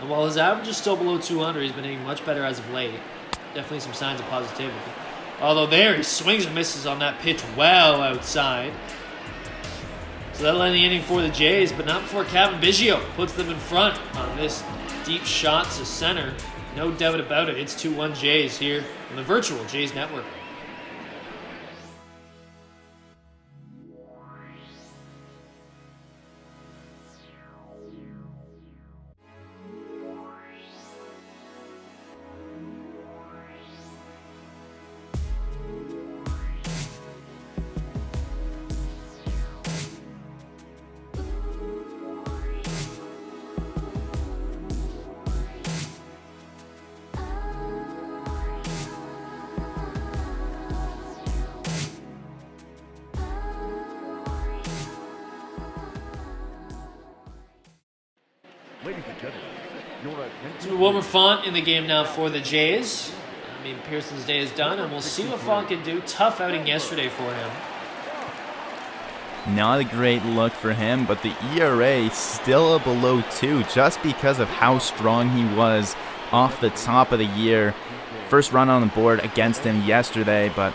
And while his average is still below 200, he's been hitting much better as of late. Definitely some signs of positivity. Although there, he swings and misses on that pitch well outside. So that'll end the inning for the Jays, but not before Kevin Biggio puts them in front on this deep shot to center. No doubt about it. It's 2-1 Jays here on the virtual Jays Network. Ladies and gentlemen, your So Wilmer Font in the game now for the Jays. I mean, Pearson's day is done, and we'll see what Font can do. Tough outing yesterday for him. Not a great look for him, but the ERA still below 2 just because of how strong he was off the top of the year. First run on the board against him yesterday, but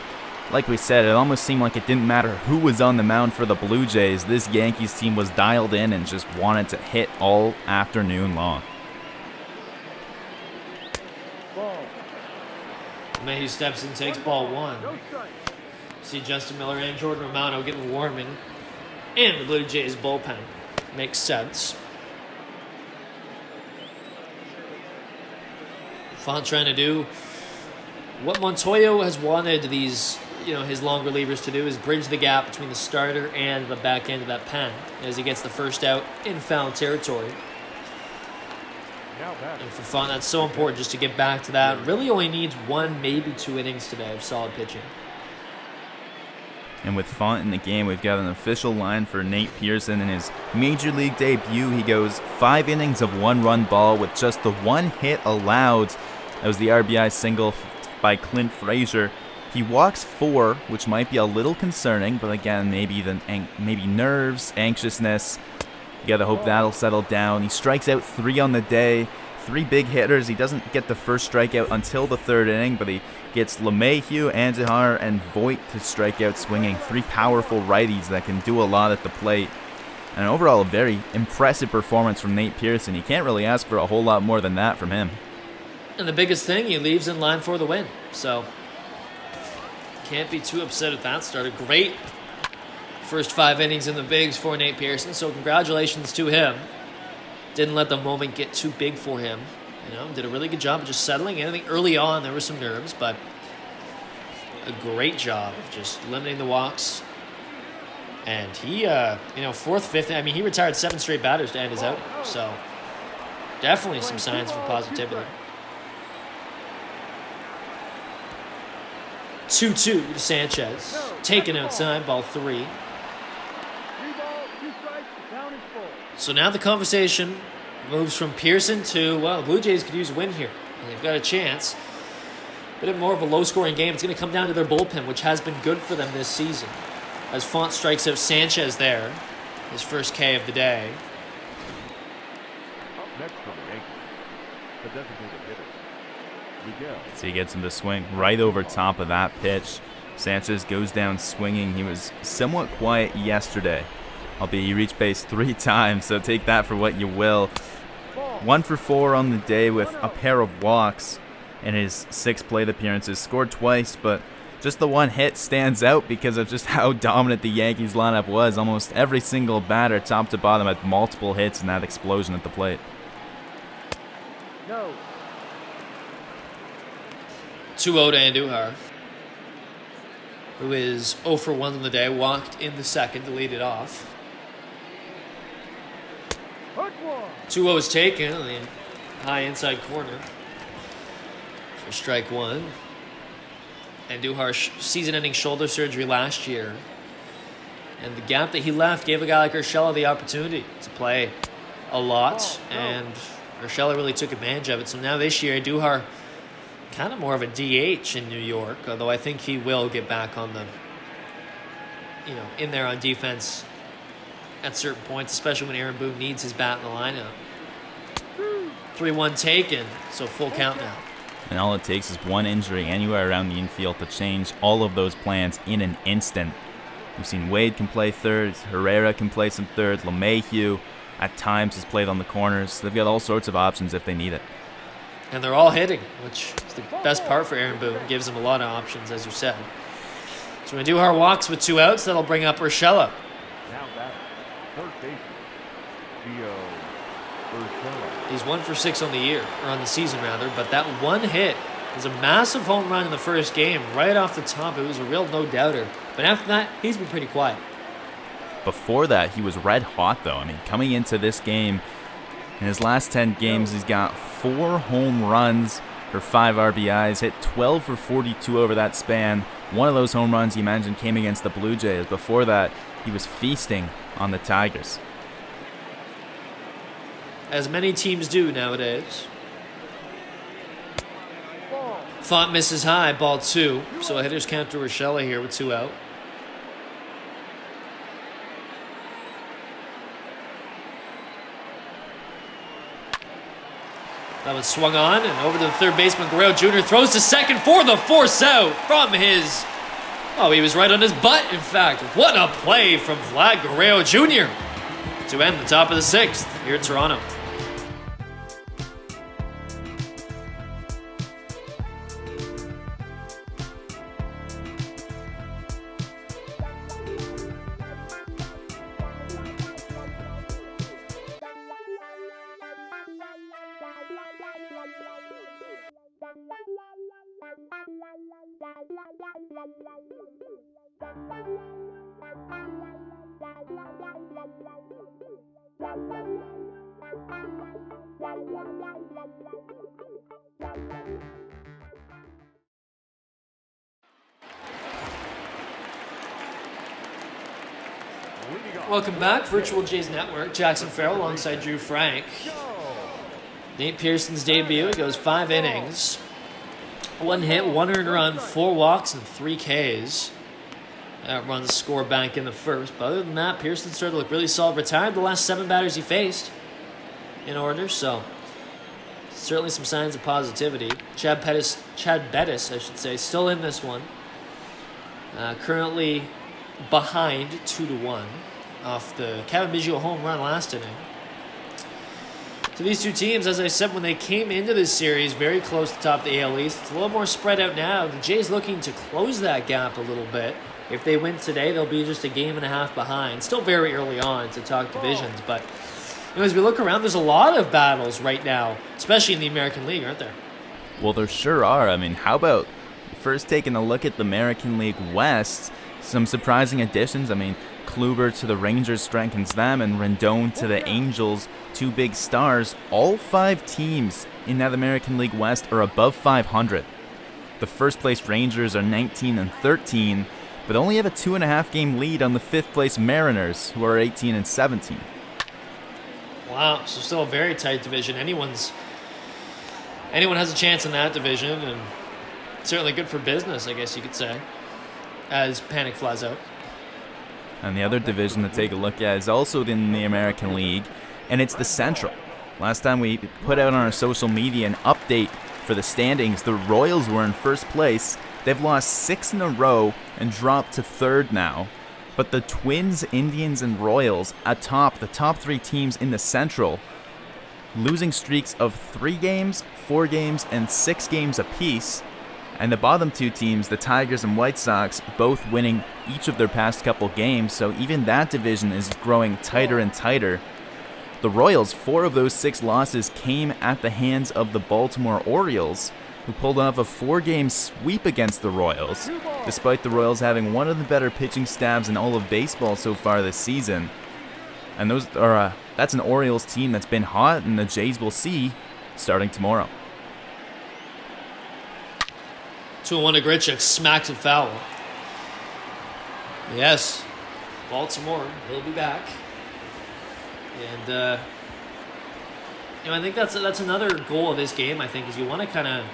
like we said, it almost seemed like it didn't matter who was on the mound for the Blue Jays. This Yankees team was dialed in and just wanted to hit all afternoon long. Mayhew steps in, takes ball 1. See Justin Miller and Jordan Romano getting warm in the Blue Jays bullpen. Makes sense. Font trying to do what Montoyo has wanted these, his long relievers to do, is bridge the gap between the starter and the back end of that pen as he gets the first out in foul territory. And for Font, that's so important just to get back to that. Really only needs 1, maybe 2 innings today of solid pitching. And with Font in the game, we've got an official line for Nate Pearson in his major league debut. He goes 5 innings of 1-run ball with just the 1 hit allowed. That was the RBI single by Clint Frazier. He walks 4, which might be a little concerning, but again, maybe nerves, anxiousness. You gotta hope that'll settle down. He strikes out 3 on the day. 3 big hitters. He doesn't get the first strikeout until the 3rd inning, but he gets LeMahieu, Andujar, and Voit to strike out swinging. 3 powerful righties that can do a lot at the plate. And overall, a very impressive performance from Nate Pearson. You can't really ask for a whole lot more than that from him. And the biggest thing, he leaves in line for the win. So, can't be too upset at that start. A great first 5 innings in the bigs for Nate Pearson. So, congratulations to him. Didn't let the moment get too big for him. Did a really good job of just settling in. I think early on there were some nerves, but a great job of just limiting the walks. And he, 4th, 5th, he retired 7 straight batters to end his outing. So, definitely some signs for positivity. 2-2 to Sanchez. Taken outside, ball 3. So now the conversation moves from Pearson to, the Blue Jays could use a win here. They've got a chance. A bit more of a low-scoring game. It's going to come down to their bullpen, which has been good for them this season. As Font strikes out Sanchez there, his first K of the day. Up next from the Yankees, the designated hitter, Miguel. So he gets him to swing right over top of that pitch. Sanchez goes down swinging. He was somewhat quiet yesterday, albeit he reached base 3 times, so take that for what you will. 1 for 4 on the day with a pair of walks in his 6 plate appearances. Scored twice, but just the 1 hit stands out because of just how dominant the Yankees lineup was. Almost every single batter, top to bottom, had multiple hits in that explosion at the plate. 2-0 to Andujar, who is 0 for 1 on the day. Walked in the second to lead it off. 2-0 is taken on the high inside corner for strike 1. Andujar season-ending shoulder surgery last year, and the gap that he left gave a guy like Urshela the opportunity to play a lot, and Urshela really took advantage of it. So now this year, Andujar kind of more of a DH in New York, although I think he will get back on the, in there on defense at certain points, especially when Aaron Boone needs his bat in the lineup. 3-1 taken, so full count now. And all it takes is one injury anywhere around the infield to change all of those plans in an instant. We've seen Wade can play third, Herrera can play some third, LeMahieu at times has played on the corners. They've got all sorts of options if they need it. And they're all hitting, which is the best part for Aaron Boone. Gives him a lot of options, as you said. So we do our walks with 2 outs. That'll bring up Urshela. Now batter, third baseman, Gio Urshela. He's 1 for 6 on the year, or on the season rather, but that one hit was a massive home run in the first game, right off the top. It was a real no-doubter. But after that, he's been pretty quiet. Before that, he was red hot, though. I mean, coming into this game, in his last 10 games, he's got 4 home runs for 5 RBIs, hit 12 for 42 over that span. One of those home runs, you mentioned, came against the Blue Jays. Before that, he was feasting on the Tigers. As many teams do nowadays. Font misses high, ball 2. So a hitter's count to Urshela here with 2 out. That was swung on and over to the third baseman. Guerrero Jr. throws to second for the force out from his... Oh, he was right on his butt, in fact. What a play from Vlad Guerrero Jr. to end the top of the 6th here in Toronto. Welcome back, Virtual Jays Network. Jackson Farough alongside Drew Frank. Nate Pearson's debut. He goes 5 innings. 1 hit, 1 earned run, 4 walks, and 3 Ks. That runs score bank in the first. But other than that, Pearson started to look really solid. Retired the last 7 batters he faced in order, so certainly some signs of positivity. Chad Bettis, I should say, still in this one. Currently behind 2-1 off the Kevin Biggio home run last inning. So these two teams, as I said, when they came into this series, very close to the top of the AL East. It's a little more spread out now. The Jays looking to close that gap a little bit. If they win today, they'll be just a game and a half behind. Still very early on to talk divisions, but as we look around, there's a lot of battles right now, especially in the American League, aren't there? Well, there sure are. I mean, how about first taking a look at the American League West? Some surprising additions. I mean, Kluber to the Rangers strengthens them, and Rendon to the Angels, 2 big stars. All 5 teams in that American League West are above 500. The first place Rangers are 19-13, but only have a 2.5 game lead on the 5th place Mariners, who are 18-17. Wow, so still a very tight division. Anyone has a chance in that division, and certainly good for business, I guess you could say, as panic flies out. And the other division to take a look at is also in the American League, and it's the Central. Last time we put out on our social media an update for the standings, the Royals were in first place. They've lost 6 in a row and dropped to 3rd now. But the Twins, Indians, and Royals atop the top 3 teams in the Central, losing streaks of 3 games, 4 games, and 6 games apiece. And the bottom 2 teams, the Tigers and White Sox, both winning each of their past couple games, so even that division is growing tighter and tighter. The Royals, 4 of those 6 losses came at the hands of the Baltimore Orioles, who pulled off a 4-game sweep against the Royals, despite the Royals having one of the better pitching staffs in all of baseball so far this season. And that's an Orioles team that's been hot, and the Jays will see starting tomorrow. 2-1 to Grichuk, smacks it foul. Yes, Baltimore will be back. And, I think that's another goal of this game, I think, is you want to kind of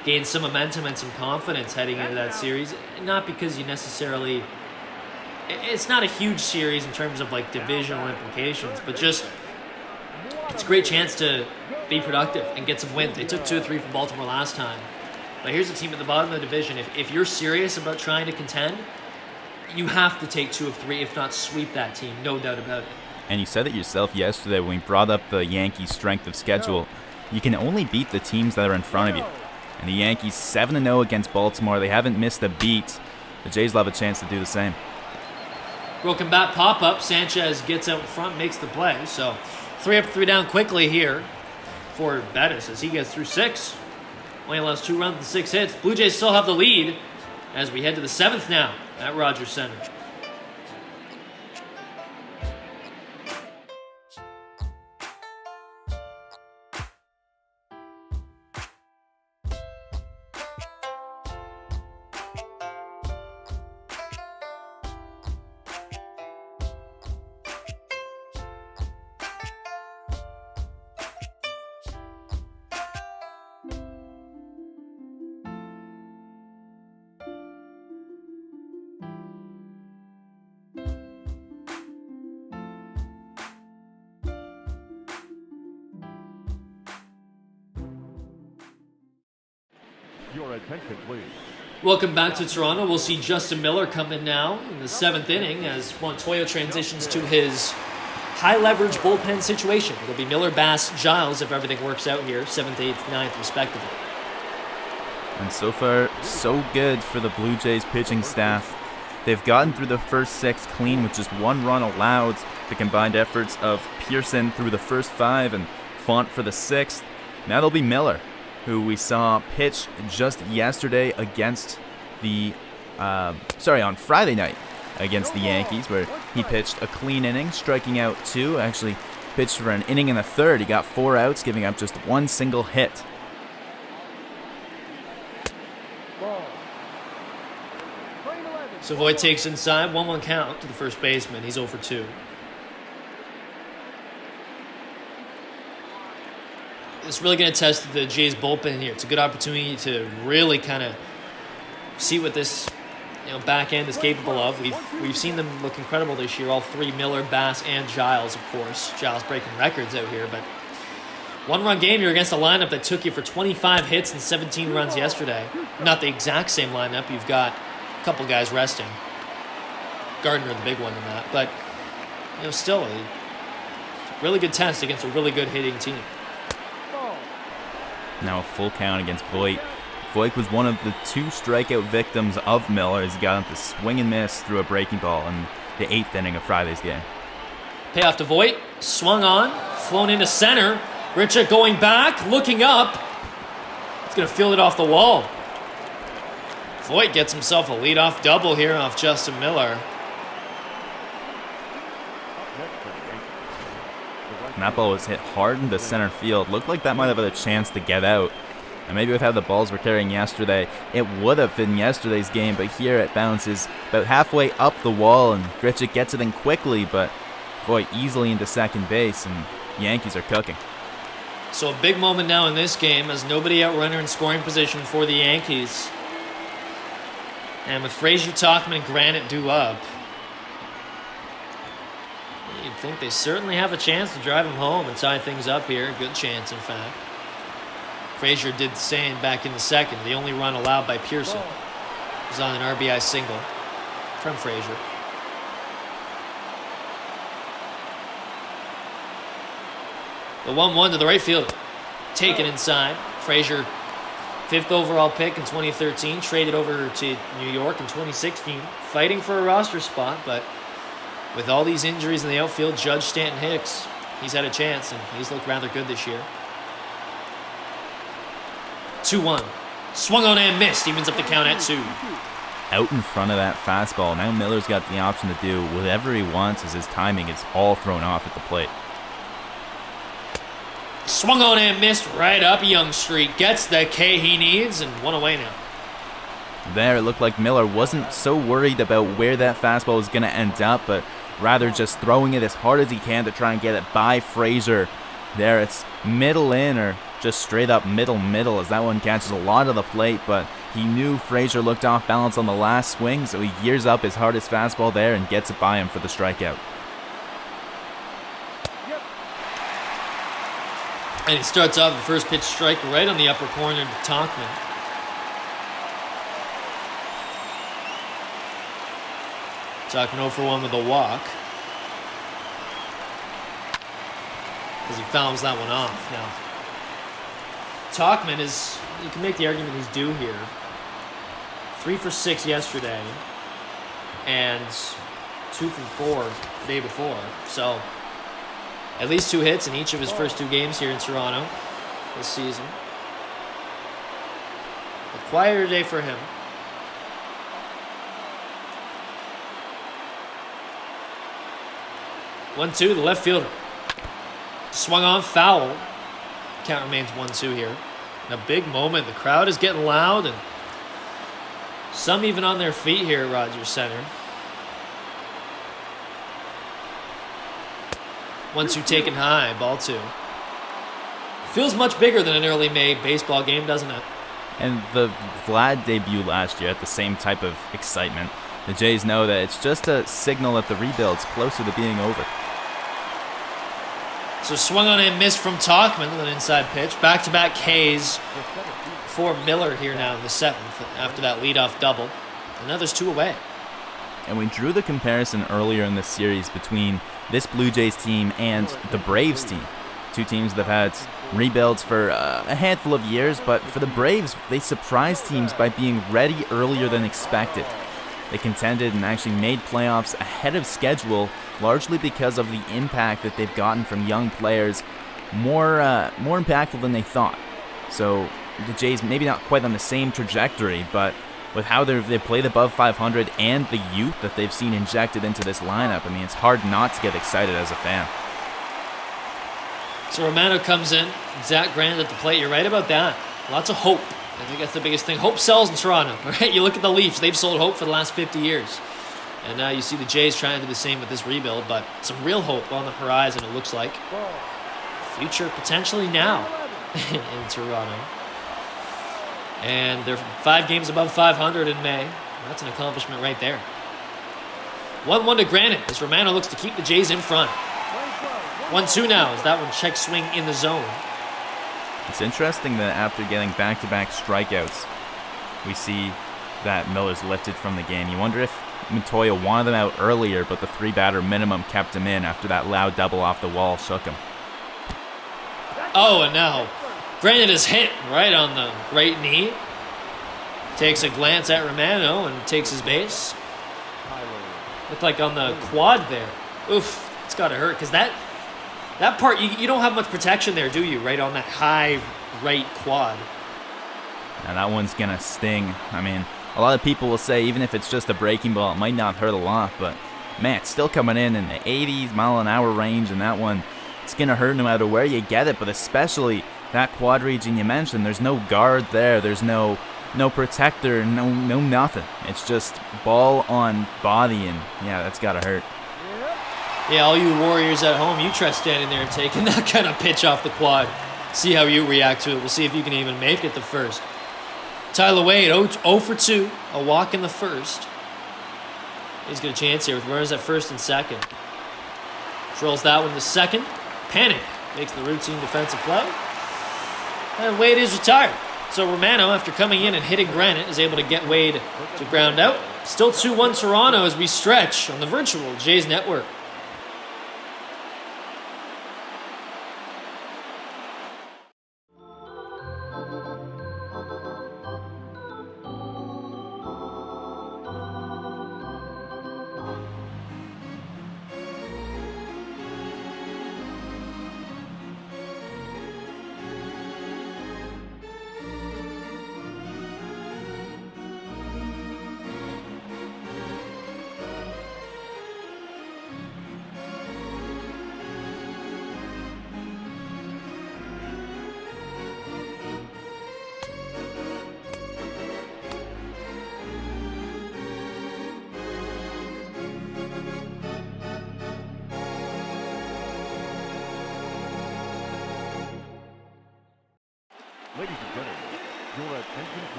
gain some momentum and some confidence heading into that series. Not because you necessarily... It's not a huge series in terms of, like, divisional implications, but just It's a great chance to be productive and get some wins. They took 2 or 3 from Baltimore last time. But here's a team at the bottom of the division. If you're serious about trying to contend, you have to take 2 of 3, if not sweep that team, no doubt about it. And you said it yourself yesterday when we brought up the Yankees' strength of schedule. You can only beat the teams that are in front of you. And the Yankees 7-0 against Baltimore. They haven't missed a beat. The Jays will have a chance to do the same. Broken bat pop-up. Sanchez gets out in front, makes the play. So 3 up, 3 down quickly here for Bettis as he gets through 6. Only allows 2 runs and 6 hits. Blue Jays still have the lead as we head to the 7th now at Rogers Center. Your attention, please. Welcome back to Toronto. We'll see Justin Miller come in now in the 7th inning as Montoya transitions to his high-leverage bullpen situation. It'll be Miller, Bass, Giles if everything works out here, 7th, 8th, 9th, respectively. And so far, so good for the Blue Jays pitching staff. They've gotten through the first 6 clean with just 1 run allowed. The combined efforts of Pearson through the first 5 and Font for the 6th. Now it'll be Miller, who we saw pitch just yesterday against the, on Friday night against the Yankees, where he pitched a clean inning, striking out 2. Actually pitched for an inning in the 3rd. He got 4 outs, giving up just 1 single hit. Savoy takes inside, 1-1 count to the first baseman. He's 0 for 2. It's really going to test the Jays bullpen here. It's a good opportunity to really kind of see what this back end is capable of. We've seen them look incredible this year. All 3, Miller, Bass, and Giles, of course. Giles breaking records out here, but 1-run game. You're against a lineup that took you for 25 hits and 17 runs yesterday. Not the exact same lineup. You've got a couple guys resting. Gardner, the big one in that, but still a really good test against a really good hitting team. Now a full count against Voit. Voit was one of the 2 strikeout victims of Miller as he got him to swing and miss through a breaking ball in the 8th inning of Friday's game. Payoff to Voit. Swung on. Flown into center. Richard going back. Looking up. He's going to field it off the wall. Voit gets himself a leadoff double here off Justin Miller. And that ball was hit hard into center field. Looked like that might have had a chance to get out. And maybe with how the balls were carrying yesterday, it would have in yesterday's game, but here it bounces about halfway up the wall, and Grichuk gets it in quickly, but Voit easily into second base, and Yankees are cooking. So a big moment now in this game as nobody out runner in scoring position for the Yankees. And with Frazier, Tauchman, and Granite due up, you'd think they certainly have a chance to drive him home and tie things up here. Good chance, in fact. Frazier did the same back in the 2nd. The only run allowed by Pearson was on an RBI single from Frazier. The 1-1 to the right field. Taken inside. Frazier, 5th overall pick in 2013. Traded over to New York in 2016. Fighting for a roster spot, but with all these injuries in the outfield, Judge, Stanton, Hicks, he's had a chance, and he's looked rather good this year. 2-1. Swung on and missed. Evens up the count at 2. Out in front of that fastball. Now Miller's got the option to do whatever he wants as his timing is all thrown off at the plate. Swung on and missed right up Young Street. Gets the K he needs, and 1 away now. There, it looked like Miller wasn't so worried about where that fastball was going to end up, but rather just throwing it as hard as he can to try and get it by Frazier. There, it's middle in or just straight up middle as that one catches a lot of the plate, but he knew Frazier looked off balance on the last swing, so he gears up his hardest fastball there and gets it by him for the strikeout. And he starts off the first pitch strike right on the upper corner to Tauchman. Tauchman 0 for 1 with a walk. As he fouls that one off. Now, Tauchman is, you can make the argument he's due here. 3 for 6 yesterday. And 2 for 4 the day before. So, at least 2 hits in each of his first 2 games here in Toronto this season. A quieter day for him. One-two, the left fielder. Swung on, foul. Count remains 1-2 here. And a big moment. The crowd is getting loud, and some even on their feet here at Rogers Center. 1-2 taken high, ball 2. Feels much bigger than an early May baseball game, doesn't it? And the Vlad debut last year had the same type of excitement. The Jays know that it's just a signal that the rebuild's closer to being over. So swung on and missed from Tauchman with an inside pitch. Back-to-back Ks for Miller here now in the 7th after that leadoff double. And now there's 2 away. And we drew the comparison earlier in this series between this Blue Jays team and the Braves team. 2 teams that have had rebuilds for a handful of years, but for the Braves, they surprised teams by being ready earlier than expected. They contended and actually made playoffs ahead of schedule, largely because of the impact that they've gotten from young players, more impactful than they thought. So the Jays maybe not quite on the same trajectory, but with how they've played above 500 and the youth that they've seen injected into this lineup, I mean, it's hard not to get excited as a fan. So Romano comes in, Zach Grant at the plate. You're right about that. Lots of hope. I think that's the biggest thing. Hope sells in Toronto, right? You look at the Leafs. They've sold hope for the last 50 years. And now you see the Jays trying to do the same with this rebuild, but some real hope on the horizon, it looks like. Future potentially now in Toronto. And they're 5 games above 500 in May. That's an accomplishment right there. 1-1 to Granite as Romano looks to keep the Jays in front. 1-2 now as that one check swing in the zone. It's interesting that after getting back-to-back strikeouts, we see that Miller's lifted from the game. You wonder if Montoya wanted him out earlier, but the 3-batter minimum kept him in after that loud double off the wall shook him. Oh, and now Granite is hit right on the right knee. Takes a glance at Romano and takes his base. Looked like on the quad there. Oof, it's got to hurt because that part, you don't have much protection there, do you? Right on that high right quad. Now that one's going to sting. I mean, a lot of people will say even if it's just a breaking ball, it might not hurt a lot, but man, it's still coming in the 80s mile an hour range, and that one, it's going to hurt no matter where you get it, but especially that quad region you mentioned. There's no guard there. There's no protector, no nothing. It's just ball on body, and yeah, that's got to hurt. Yeah, all you Warriors at home, you try standing there and taking that kind of pitch off the quad. See how you react to it. We'll see if you can even make it the first. Tyler Wade, 0 for 2, a walk in the first. He's got a chance here with runners at first and second. Drills that one to second. Panic makes the routine defensive play. And Wade is retired. So Romano, after coming in and hitting Granite, is able to get Wade to ground out. Still 2-1 Toronto as we stretch on the virtual Jays Network.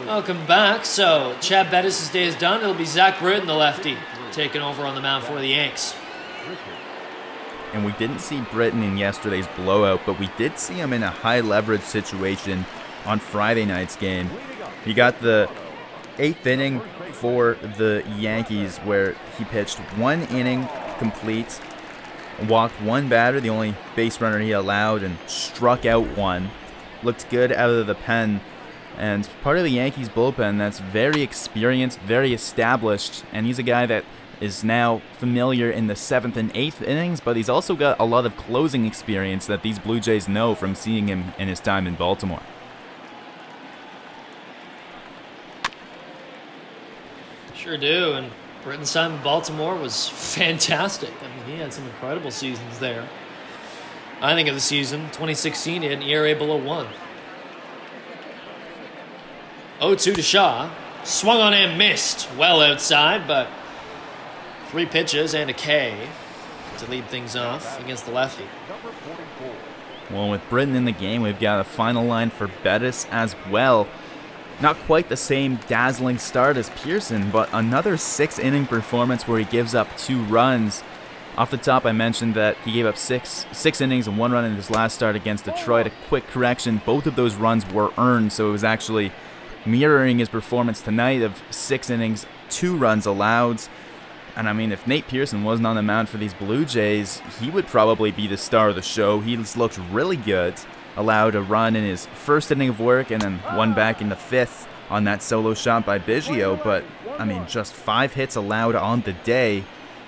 Welcome back. So, Chad Bettis' day is done. It'll be Zach Britton, the lefty, taking over on the mound for the Yanks. and we didn't see Britton in yesterday's blowout, but we did see him in a high leverage situation on Friday night's game. He got the 8th inning for the Yankees where he pitched 1 inning complete, walked 1 batter, the only base runner he allowed, and struck out 1. Looked good out of the pen, and part of the Yankees bullpen that's very experienced, very established, and he's a guy that is now familiar in the 7th and 8th innings, but he's also got a lot of closing experience that these Blue Jays know from seeing him in his time in Baltimore. Sure do, and Britton's time in Baltimore was fantastic. I mean, he had some incredible seasons there. I think of the season, 2016, he had an ERA below 1. 0-2 to Shaw. Swung on and missed. Well outside, but 3 pitches and a K to lead things off against the lefty. Well, with Britton in the game, we've got a final line for Bettis as well. Not quite the same dazzling start as Pearson, but another 6-inning performance where he gives up 2 runs. Off the top, I mentioned that he gave up six innings and 1 run in his last start against Detroit. A quick correction, both of those runs were earned, so it was actually mirroring his performance tonight of 6 innings, 2 runs allowed. And I mean, if Nate Pearson wasn't on the mound for these Blue Jays, he would probably be the star of the show. He's looked really good. Allowed a run in his first inning of work and then 1 back in the 5th on that solo shot by Biggio. But, I mean, just 5 hits allowed on the day.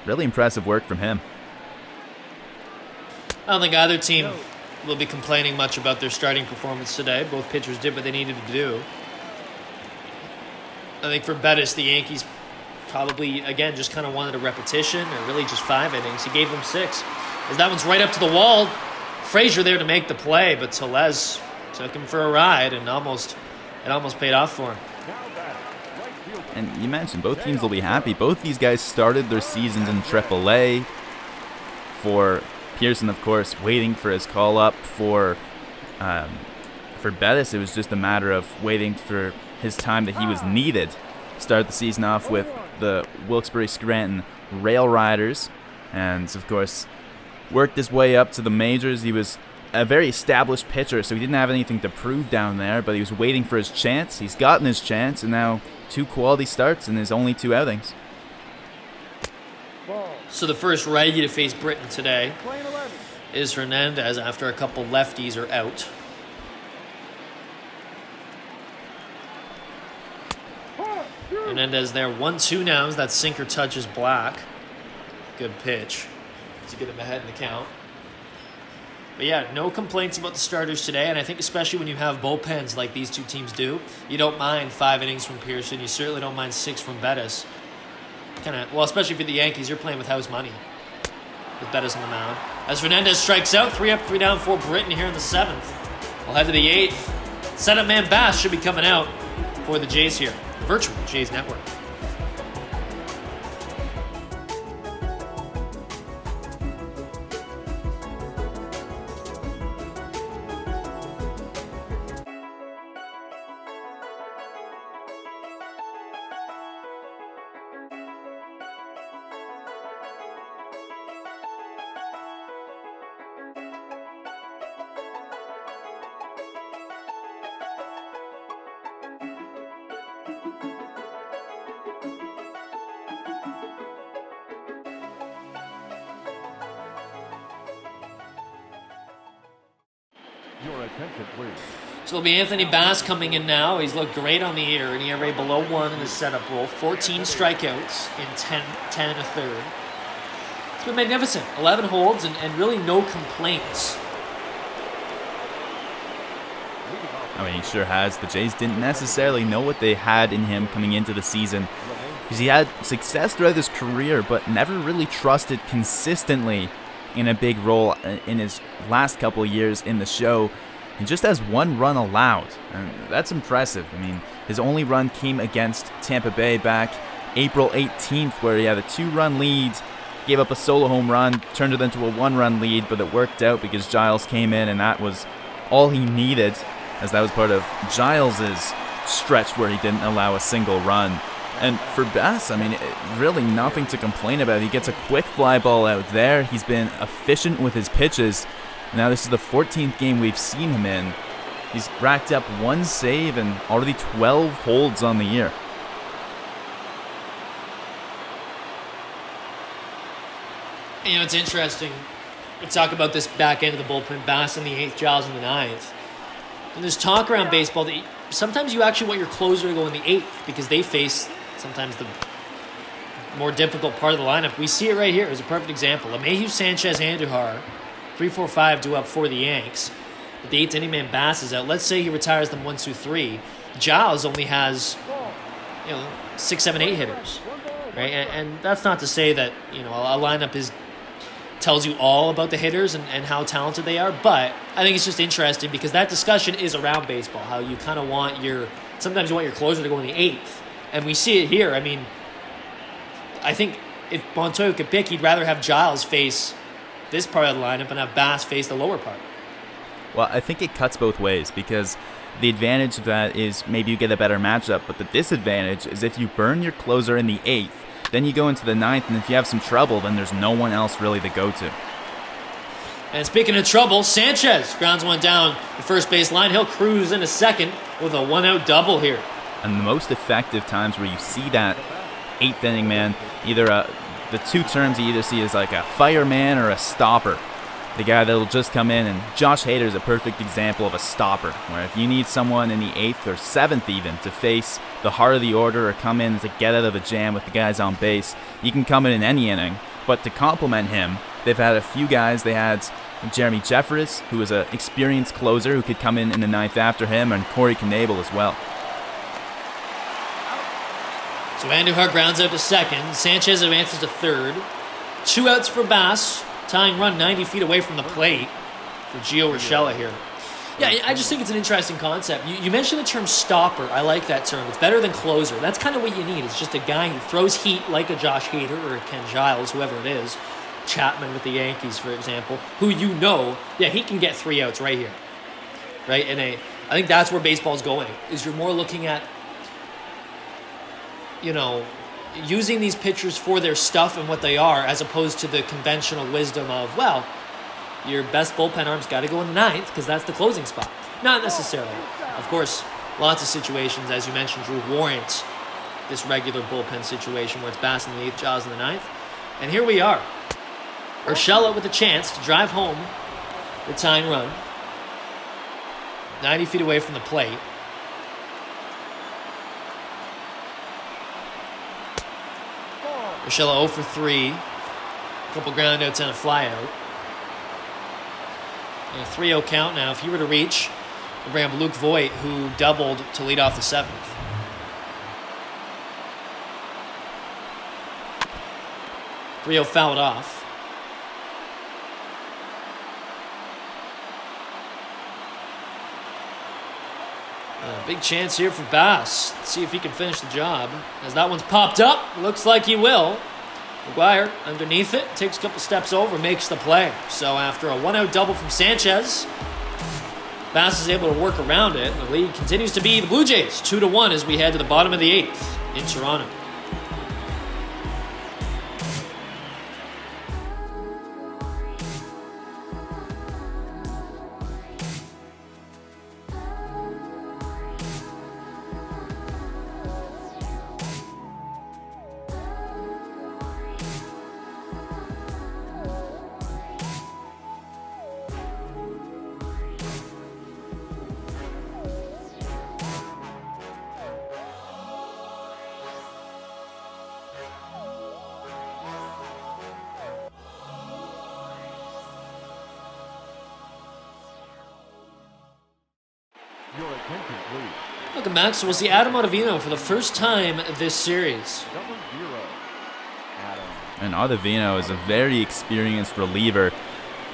Really impressive work from him. I don't think either team will be complaining much about their starting performance today. Both pitchers did what they needed to do. I think for Bettis, the Yankees probably, again, just kind of wanted a repetition, or really just 5 innings. He gave them 6. As that one's right up to the wall. Frazier there to make the play, but Tellez took him for a ride, and it almost paid off for him. And you mentioned both teams will be happy. Both these guys started their seasons in AAA. For Pearson, of course, waiting for his call up. For Bettis, it was just a matter of waiting for his time that he was needed. Start the season off with the Wilkes-Barre-Scranton Rail Riders, and of course worked his way up to the majors. He was a very established pitcher, so he didn't have anything to prove down there, but he was waiting for his chance. He's gotten his chance, and now 2 quality starts in his only 2 outings. So the first righty to face Britton today is Hernandez after a couple lefties are out. Hernandez there, 1-2 now as that sinker touches Black. Good pitch to get him ahead in the count. But yeah, no complaints about the starters today, and I think especially when you have bullpens like these 2 teams do, you don't mind 5 innings from Pearson. You certainly don't mind 6 from Bettis. Especially for the Yankees, you're playing with house money with Bettis on the mound. As Hernandez strikes out, 3 up, 3 down for Britton here in the 7th. We'll head to the 8th. Setup man Bass should be coming out for the Jays here. Virtual Jays Network. Your attention, please. So it'll be Anthony Bass coming in now. He's looked great on the year, and ERA below 1 in his setup role. 14 strikeouts in 10 and a third. It's been magnificent. 11 holds and really no complaints. I mean, he sure has. The Jays didn't necessarily know what they had in him coming into the season, because he had success throughout his career, but never really trusted consistently in a big role in his last couple of years in the show. He just has 1 run allowed, and that's impressive. I mean, his only run came against Tampa Bay back April 18th, where he had a 2-run lead, gave up a solo home run, turned it into a 1-run lead, but it worked out because Giles came in, and that was all he needed, as that was part of Giles's stretch where he didn't allow a single run. And for Bass, I mean, really nothing to complain about. He gets a quick fly ball out there. He's been efficient with his pitches. Now this is the 14th game we've seen him in. He's racked up 1 save and already 12 holds on the year. You know, it's interesting. We talk about this back end of the bullpen, Bass in the 8th, Giles in the 9th. And there's talk around baseball that sometimes you actually want your closer to go in the 8th because they face sometimes the more difficult part of the lineup. We see it right here as a perfect example. LeMahieu, Sanchez, Andujar, 3-4-5 due up for the Yanks. But the 8th inning man Bass is out. Let's say he retires them 1, 2, 3. Giles only has, 6, 7, 8 hitters, right? And that's not to say that, a lineup tells you all about the hitters and how talented they are, but I think it's just interesting because that discussion is around baseball, how you kind of sometimes you want your closer to go in the 8th, and we see it here. I mean, I think if Montoyo could pick, he'd rather have Giles face this part of the lineup and have Bass face the lower part. Well, I think it cuts both ways because the advantage of that is maybe you get a better matchup, but the disadvantage is if you burn your closer in the 8th, then you go into the 9th, and if you have some trouble, then there's no one else really to go to. And speaking of trouble, Sanchez grounds one down the first base line. He'll cruise into second with a 1-out double here. And the most effective times where you see that 8th inning man, either the two terms you either see as like a fireman or a stopper. The guy that'll just come in, and Josh Hader is a perfect example of a stopper, where if you need someone in the 8th or 7th even to face the heart of the order or come in to get out of a jam with the guys on base, you can come in any inning. But to complement him, they've had a few guys. They had Jeremy Jeffress, who is an experienced closer who could come in the 9th after him, and Corey Knebel as well. So Andujar grounds out to second. Sanchez advances to third. 2 outs for Bass. Tying run 90 feet away from the plate for Gio Urshela here. Yeah, I just think it's an interesting concept. You mentioned the term stopper. I like that term. It's better than closer. That's kind of what you need. It's just a guy who throws heat like a Josh Hader or a Ken Giles, whoever it is. Chapman with the Yankees, for example, who he can get 3 outs right here. Right? And I think that's where baseball's going, is you're more looking at, using these pitchers for their stuff and what they are, as opposed to the conventional wisdom of, your best bullpen arm's got to go in the 9th because that's the closing spot. Not necessarily. Of course, lots of situations, as you mentioned, Drew, warrant this regular bullpen situation where it's Bass in the 8th, Giles in the 9th. And here we are. Urshela with a chance to drive home the tying run. 90 feet away from the plate. Urshela 0 for 3. A couple ground outs and a fly out. And a 3-0 count now. If he were to reach, we'll bring up Luke Voigt, who doubled to lead off the 7th. Fouled off. Big chance here for Bass. Let's see if he can finish the job. As that one's popped up, looks like he will. McGuire underneath it, takes a couple steps over, makes the play. So after a 1-out double from Sanchez, Bass is able to work around it. The lead continues to be the Blue Jays, 2-1 as we head to the bottom of the 8th in Toronto. Your attention, please. Welcome back. So we'll see Adam Ottavino for the first time this series. 0. Adam. And Ottavino is a very experienced reliever.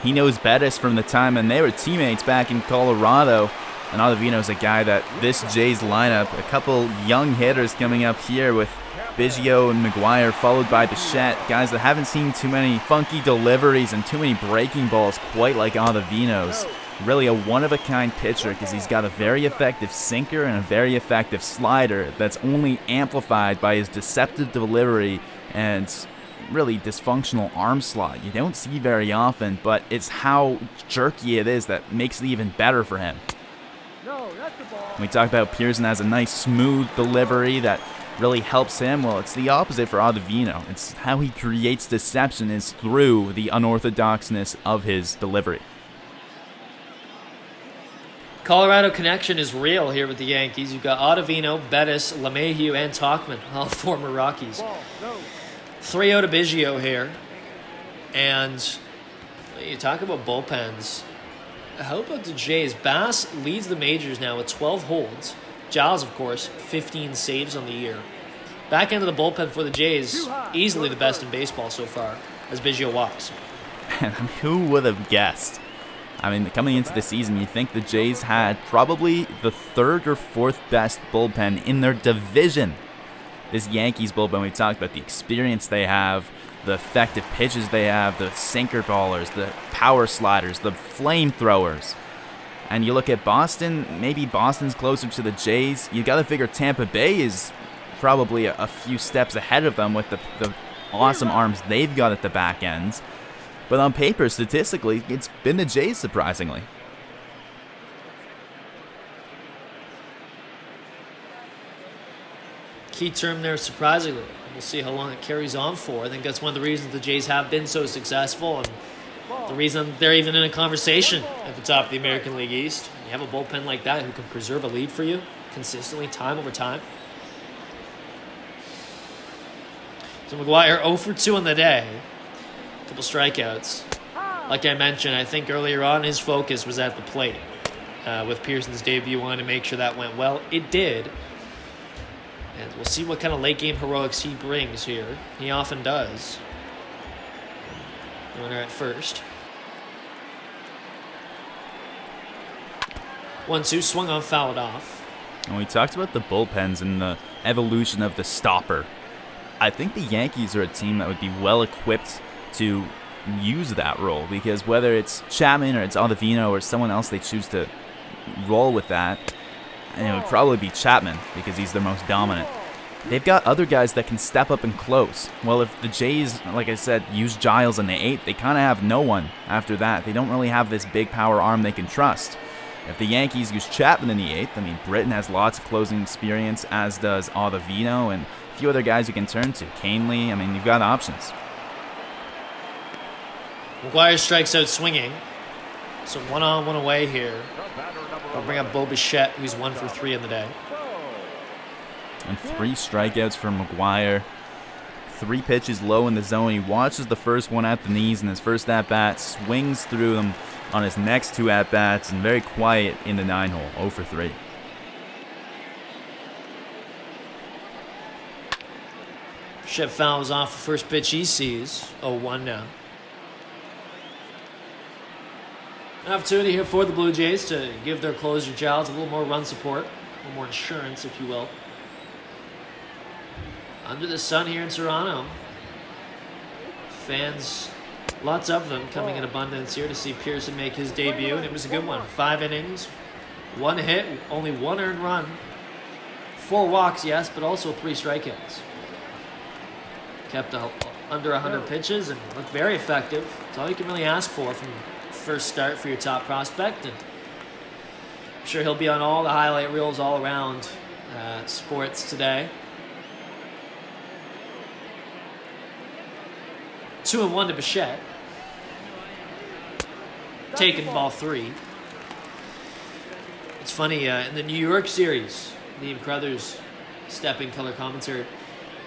He knows Bettis from the time when they were teammates back in Colorado. And Ottavino is a guy that this Jays lineup, a couple young hitters coming up here with Biggio and McGuire, followed by Bichette, guys that haven't seen too many funky deliveries and too many breaking balls quite like Ottavino's. really a one-of-a-kind pitcher because he's got a very effective sinker and a very effective slider that's only amplified by his deceptive delivery and really dysfunctional arm slot. You don't see very often, but it's how jerky it is that makes it even better for him. We talked about Pearson has a nice smooth delivery that really helps him. Well, it's the opposite for Ottavino. It's how he creates deception is through the unorthodoxness of his delivery. Colorado connection is real here with the Yankees. You've got Ottavino, Bettis, LeMahieu, and Tauchman, all former Rockies. 3-0 to Biggio here. And you talk about bullpens. How about the Jays? Bass leads the majors now with 12 holds. Giles, of course, 15 saves on the year. Back end of the bullpen for the Jays, easily the best in baseball so far, as Biggio walks. Man, who would have guessed? I mean, coming into the season, you think the Jays had probably the third or fourth best bullpen in their division. This Yankees bullpen, we talked about the experience they have, the effective pitches they have, the sinker ballers, the power sliders, the flamethrowers. And you look at Boston, maybe Boston's closer to the Jays. You got to figure Tampa Bay is probably a few steps ahead of them with the awesome arms they've got at the back ends. But on paper, statistically, it's been the Jays, surprisingly. Key term there, surprisingly. We'll see how long it carries on for. I think that's one of the reasons the Jays have been so successful and the reason they're even in a conversation at the top of the American League East. You have a bullpen like that who can preserve a lead for you consistently, time over time. So McGuire 0 for 2 on the day. A couple strikeouts. Like I mentioned, I think earlier on his focus was at the plate. With Pearson's debut, wanted to make sure that went well. It did. And we'll see what kind of late game heroics he brings here. He often does. Runner at first. 1-2, swung on, fouled off. And we talked about the bullpens and the evolution of the stopper. I think the Yankees are a team that would be well equipped to use that role because whether it's Chapman or it's Ottavino or someone else they choose to roll with that, and it would probably be Chapman because he's their most dominant. They've got other guys that can step up and close. Well, if the Jays, like I said, use Giles in the 8th, they kind of have no one after that. They don't really have this big power arm they can trust. If the Yankees use Chapman in the 8th, I mean, Britton has lots of closing experience, as does Ottavino, and a few other guys you can turn to. Canely, I mean, you've got options. McGuire strikes out swinging. So 1 on, 1 away here. I'll bring up Bo Bichette, who's 1 for 3 in the day. And 3 strikeouts for McGuire. 3 pitches low in the zone. He watches the first one at the knees in his first at-bat, swings through them on his next 2 at-bats, and very quiet in the 9-hole, 0 for 3. Bichette fouls off the first pitch he sees. 0-1 now. An opportunity here for the Blue Jays to give their closer Giles a little more run support, a little more insurance, if you will. Under the sun here in Toronto. Fans, lots of them coming in abundance here to see Pearson make his debut, and it was a good one. 5 innings, 1 hit, only 1 earned run. 4 walks, yes, but also 3 strikeouts. Kept under 100 pitches and looked very effective. That's all you can really ask for from first start for your top prospect, and I'm sure he'll be on all the highlight reels all around sports today. 2-1 to Bichette. Taken ball 3. It's funny, in the New York series, Liam Crothers, stepping color commentator,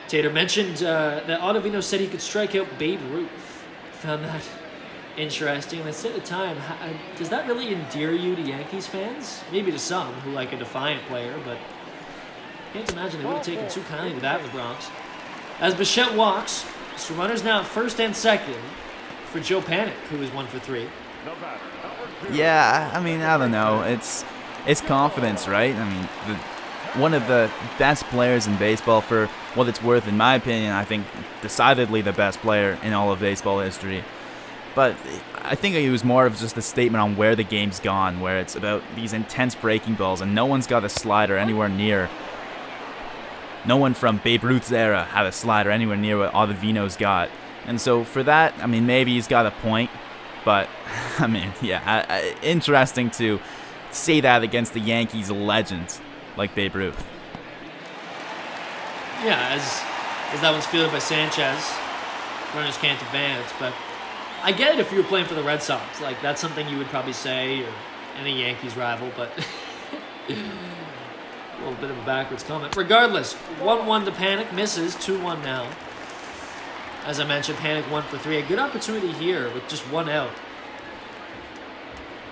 Tater mentioned that Ottavino said he could strike out Babe Ruth. Found that interesting. And I said at the time, does that really endear you to Yankees fans? Maybe to some who like a defiant player, but I can't imagine they would have taken too kindly to that in the Bronx. As Bichette walks, so runners now at first and second for Joe Panik, who is 1 for 3. Yeah, I mean, I don't know. It's confidence, right? I mean, one of the best players in baseball, for what it's worth, in my opinion, I think decidedly the best player in all of baseball history. but I think it was more of just a statement on where the game's gone, where it's about these intense breaking balls, and no one's got a slider anywhere near. No one from Babe Ruth's era had a slider anywhere near what Ottavino's got. And so for that, I mean, maybe he's got a point, but, I mean, yeah, interesting to say that against the Yankees legend like Babe Ruth. Yeah, as that one's fielded by Sanchez, runners can't advance, but I get it if you were playing for the Red Sox. Like, that's something you would probably say, or any Yankees rival, but a little bit of a backwards comment. Regardless, 1-1 to Panic, misses, 2-1 now. As I mentioned, Panic 1 for 3. A good opportunity here with just one out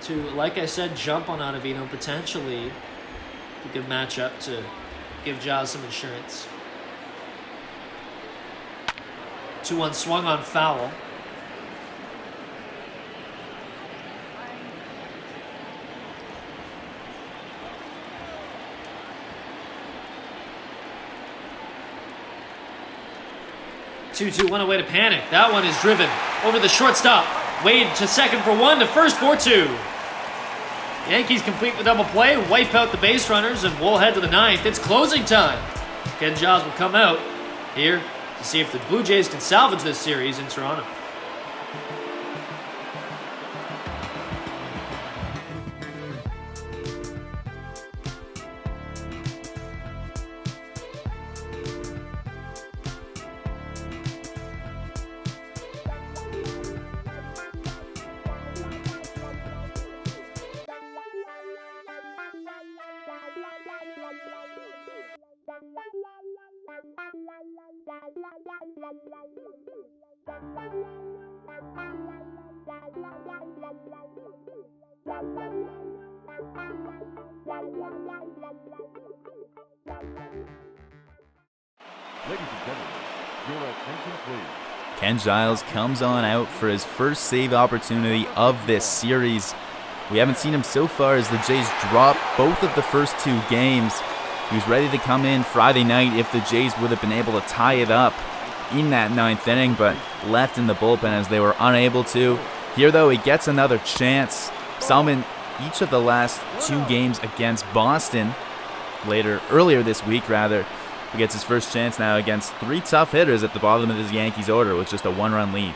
to, like I said, jump on Ottavino, potentially a good matchup to give Giles some insurance. 2-1 swung on foul. One away to Panic. That one is driven over the shortstop. Wade to second for 1, to first for 2. Yankees complete the double play, wipe out the base runners, and we'll head to the 9th. It's closing time. Ken Giles will come out here to see if the Blue Jays can salvage this series in Toronto. Ladies and gentlemen, your attention please. Ken Giles comes on out for his first save opportunity of this series. We haven't seen him so far as the Jays drop both of the first 2 games. He was ready to come in Friday night if the Jays would have been able to tie it up in that 9th inning, but left in the bullpen as they were unable to. Here, though, he gets another chance. Salmon, each of the last 2 games against Boston, earlier this week, he gets his first chance now against 3 tough hitters at the bottom of his Yankees order with just a 1-run lead.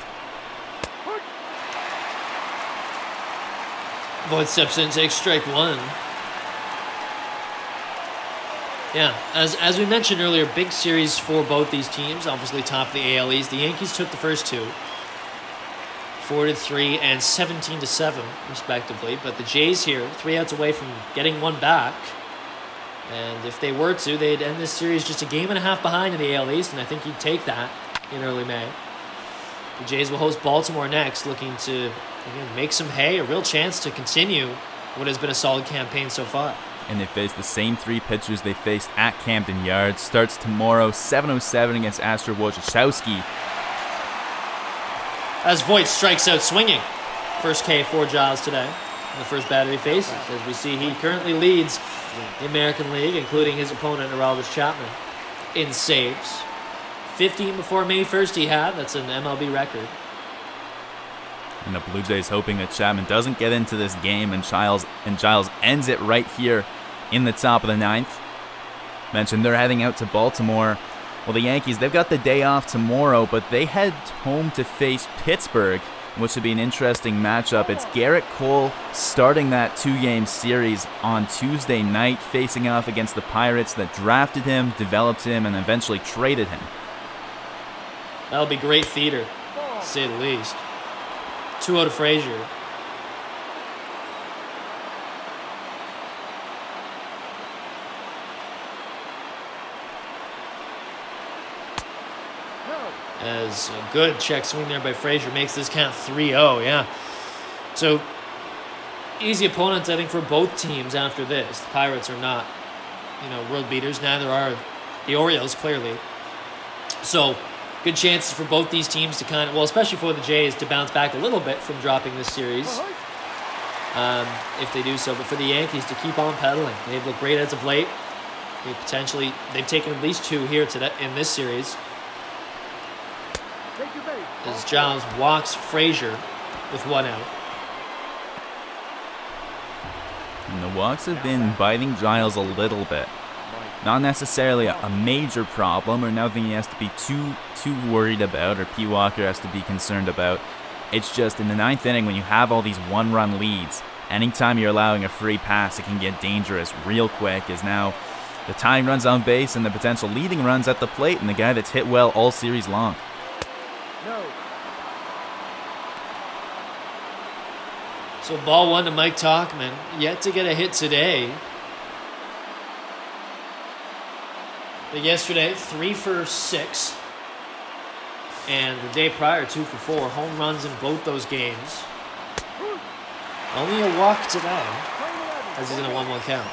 Voigt steps in, takes strike 1. Yeah, as we mentioned earlier, big series for both these teams, obviously top of the AL East. The Yankees took the first 2, 4-3 and 17-7, respectively. But the Jays here, 3 outs away from getting 1 back. And if they were to, they'd end this series just a game and a half behind in the AL East, and I think you'd take that in early May. The Jays will host Baltimore next, looking to make some hay, a real chance to continue what has been a solid campaign so far. And they face the same 3 pitchers they faced at Camden Yards. Starts tomorrow, 7:07 against Asher Wojciechowski. As Voigt strikes out swinging. First K for Giles today. The first batter he faces. As we see, he currently leads the American League, including his opponent, Aroldis Chapman, in saves. 15 before May 1st he had. That's an MLB record. And the Blue Jays hoping that Chapman doesn't get into this game, and Giles ends it right here in the top of the 9th. Mentioned they're heading out to Baltimore. Well, the Yankees, they've got the day off tomorrow, but they head home to face Pittsburgh, which should be an interesting matchup. It's Garrett Cole starting that 2-game series on Tuesday night, facing off against the Pirates that drafted him, developed him, and eventually traded him. That'll be great theater, to say the least. 2-0 to Frazier. As a good check swing there by Frazier makes this count 3-0, yeah. So, easy opponents, I think, for both teams after this. The Pirates are not, world beaters. Neither are the Orioles, clearly. So, good chances for both these teams to especially for the Jays, to bounce back a little bit from dropping this series, if they do so. But for the Yankees to keep on pedaling. They've looked great as of late. They've taken at least 2 here in this series. As Giles walks Frazier. with 1 out. And the walks have been biting Giles a little bit. Not necessarily a major problem or nothing he has to be too worried about or P. Walker has to be concerned about. It's just in the 9th inning when you have all these one-run leads, anytime you're allowing a free pass, it can get dangerous real quick, as now the tying runs on base and the potential leading runs at the plate and the guy that's hit well all series long. No. So ball 1 to Mike Tauchman, yet to get a hit today. But yesterday, 3 for 6. And the day prior, 2 for 4. Home runs in both those games. Only a walk today, as he's in a 1-1 count.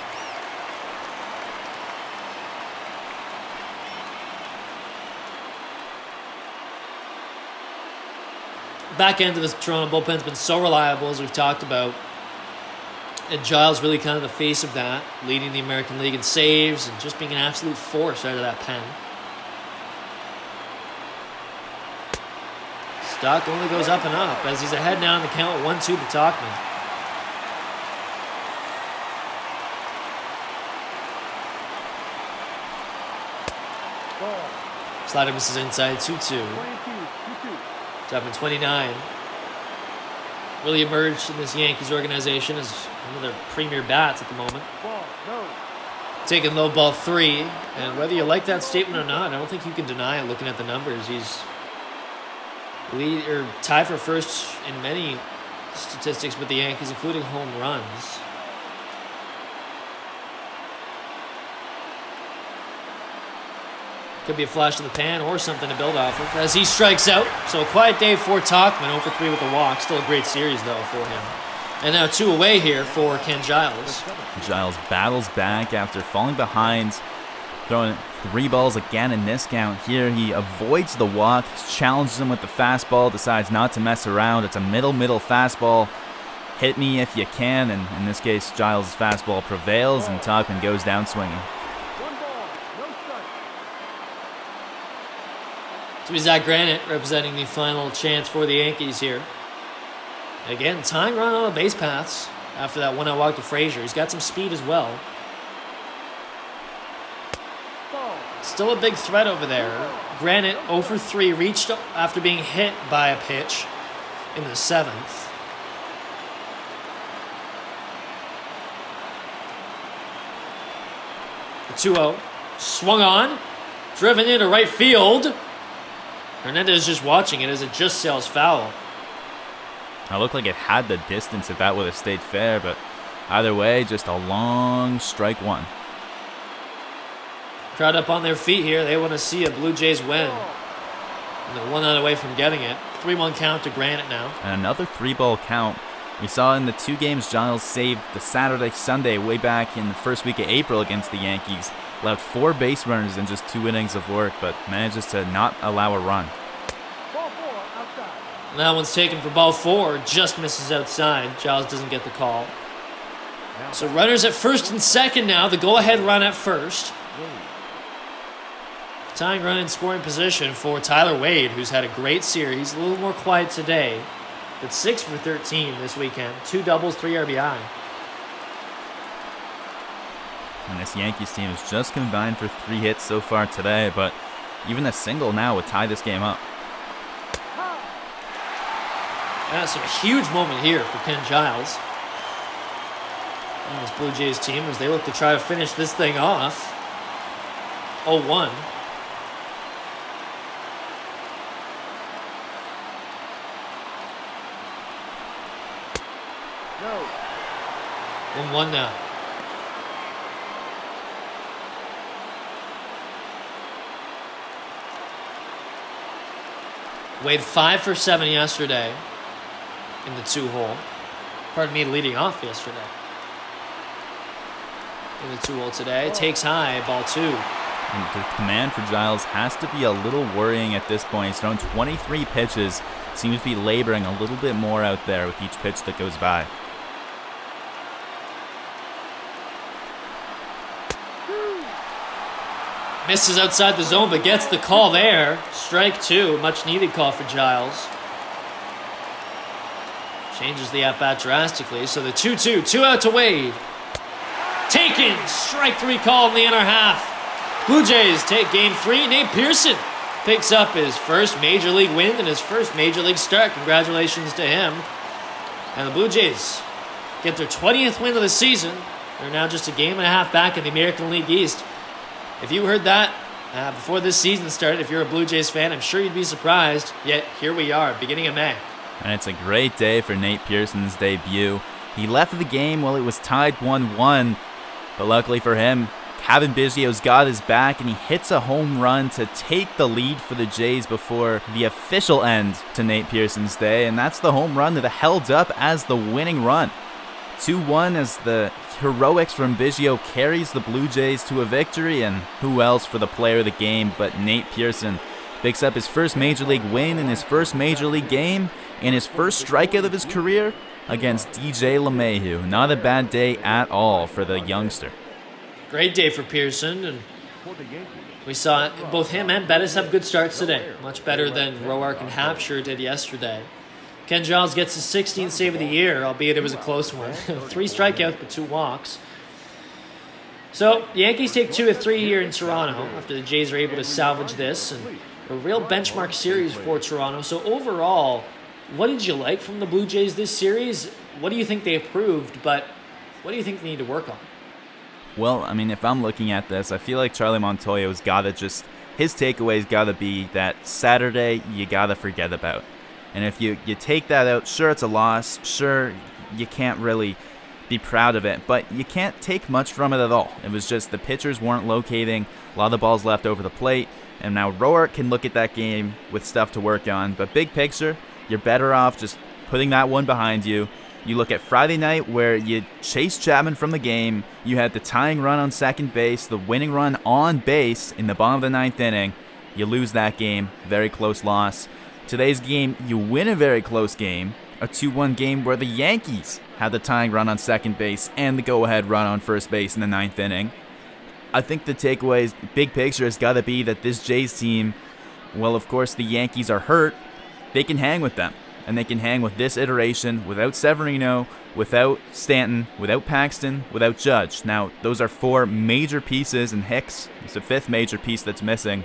Back end of the Toronto bullpen's been so reliable, as we've talked about. And Giles really kind of the face of that, leading the American League in saves and just being an absolute force out of that pen. Stock only goes up and up as he's ahead now in the count 1-2 to Tauchman. Slider misses inside 2-2. Tauchman 29. Really emerged in this Yankees organization as one of their premier bats at the moment. Taking low ball 3, and whether you like that statement or not, I don't think you can deny it looking at the numbers. He's tied for first in many statistics with the Yankees, including home runs. Could be a flash in the pan or something to build off of as he strikes out. So a quiet day for Tauchman, 0 for 3 with a walk. Still a great series, though, for him. And now 2 away here for Ken Giles. Giles battles back after falling behind, throwing 3 balls again in this count. Here he avoids the walk, challenges him with the fastball, decides not to mess around. It's a middle fastball. Hit me if you can, and in this case, Giles' fastball prevails, and Tauchman goes down swinging. So he's Zach Granite representing the final chance for the Yankees here. Again, tying run on the base paths after that 1-out walk to Frazier. He's got some speed as well. Still a big threat over there. Granite 0 for 3, reached after being hit by a pitch in the 7th. The 2-0. Swung on. Driven into right field. Hernandez just watching it as it just sails foul. It looked like it had the distance if that would have stayed fair, but either way, just a long strike 1. Crowd up on their feet here. They want to see a Blue Jays win. And they're 1 out away from getting it. 3-1 count to Granite now. And another 3-ball count. We saw in the 2 games Giles saved the Saturday, Sunday way back in the first week of April against the Yankees. Allowed 4 base runners in just 2 innings of work, but manages to not allow a run. And that one's taken for ball 4. Just misses outside. Giles doesn't get the call. So runners at first and second now. The go-ahead run at first. Tying run in scoring position for Tyler Wade, who's had a great series. A little more quiet today, but 6 for 13 this weekend. 2 doubles, 3 RBI. And this Yankees team has just combined for 3 hits so far today, but even a single now would tie this game up. That's a huge moment here for Ken Giles and this Blue Jays team as they look to try to finish this thing off. 0-1. No. 1-1 now. Wade 5 for 7 yesterday in the 2-hole. Pardon me, leading off yesterday. In the 2-hole today. Takes high, ball 2. And the command for Giles has to be a little worrying at this point. He's thrown 23 pitches. Seems to be laboring a little bit more out there with each pitch that goes by. Misses outside the zone, but gets the call there. Strike 2. Much needed call for Giles. changes the at-bat drastically. So the 2-2, 2 out to Wade. Taken, strike 3 call in the inner half. Blue Jays take game 3. Nate Pearson picks up his first major league win and his first major league start. Congratulations to him. And the Blue Jays get their 20th win of the season. They're now just a game and a half back in the American League East. If you heard that before this season started, if you're a Blue Jays fan, I'm sure you'd be surprised. Yet here we are, beginning of May. And it's a great day for Nate Pearson's debut. He left the game while it was tied 1-1, but luckily for him, Kevin Biggio's got his back and he hits a home run to take the lead for the Jays before the official end to Nate Pearson's day, and that's the home run that held up as the winning run. 2-1 as the heroics from Biggio carries the Blue Jays to a victory, and who else for the player of the game but Nate Pearson picks up his first Major League win in his first Major League game and his first strikeout of his career against DJ LeMahieu. Not a bad day at all for the youngster. Great day for Pearson, and we saw both him and Bettis have good starts today. Much better than Roark and Hampshire did yesterday. Ken Giles gets his 16th save of the year, albeit it was a close one. 3 strikeouts, but 2 walks. So, the Yankees take 2 of 3 here in Toronto after the Jays are able to salvage this, and a real benchmark series for Toronto. So overall, what did you like from the Blue Jays this series? What do you think they improved, but what do you think they need to work on? Well, I mean, if I'm looking at this, I feel like Charlie Montoya's got to his takeaway's got to be that Saturday you got to forget about. And if you take that out, sure, it's a loss. Sure, you can't really be proud of it, but you can't take much from it at all. It was just the pitchers weren't locating, a lot of the balls left over the plate, and now Roark can look at that game with stuff to work on. But big picture, you're better off just putting that one behind you. You look at Friday night where you chased Chapman from the game. You had the tying run on second base, the winning run on base in the bottom of the 9th inning. You lose that game, very close loss. Today's game, you win a very close game, a 2-1 game where the Yankees had the tying run on second base and the go-ahead run on first base in the 9th inning. I think the takeaways, big picture, has got to be that this Jays team, well, of course, the Yankees are hurt. They can hang with them, and they can hang with this iteration without Severino, without Stanton, without Paxton, without Judge. Now, those are 4 major pieces, and Hicks is the 5th major piece that's missing.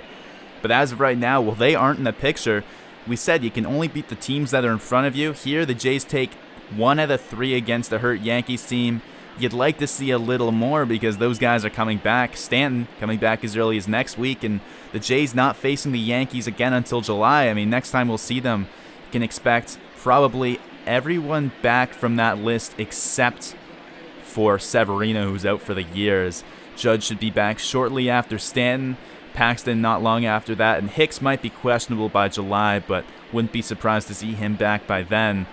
But as of right now, well, they aren't in the picture. We said you can only beat the teams that are in front of you. Here, the Jays take 1 out of 3 against the hurt Yankees team. You'd like to see a little more because those guys are coming back. Stanton coming back as early as next week, and the Jays not facing the Yankees again until July. I mean, next time we'll see them, you can expect probably everyone back from that list except for Severino, who's out for the year. Judge should be back shortly after Stanton. Paxton not long after that, and Hicks might be questionable by July, but wouldn't be surprised to see him back by then.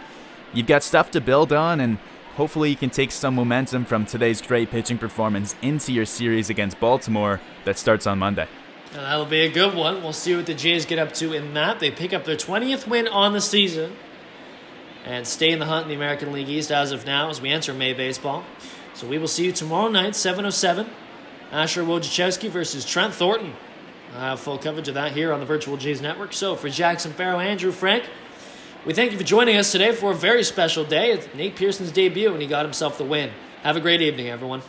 You've got stuff to build on, and hopefully you can take some momentum from today's great pitching performance into your series against Baltimore that starts on Monday. And that'll be a good one. We'll see what the Jays get up to in that. They pick up their 20th win on the season and stay in the hunt in the American League East as of now as we enter May baseball. So we will see you tomorrow night, 7:07. Asher Wojciechowski versus Trent Thornton. I have full coverage of that here on the Virtual Jays Network. So for Jackson, Farough, Andrew, Frank, we thank you for joining us today for a very special day. It's Nate Pearson's debut, and he got himself the win. Have a great evening, everyone.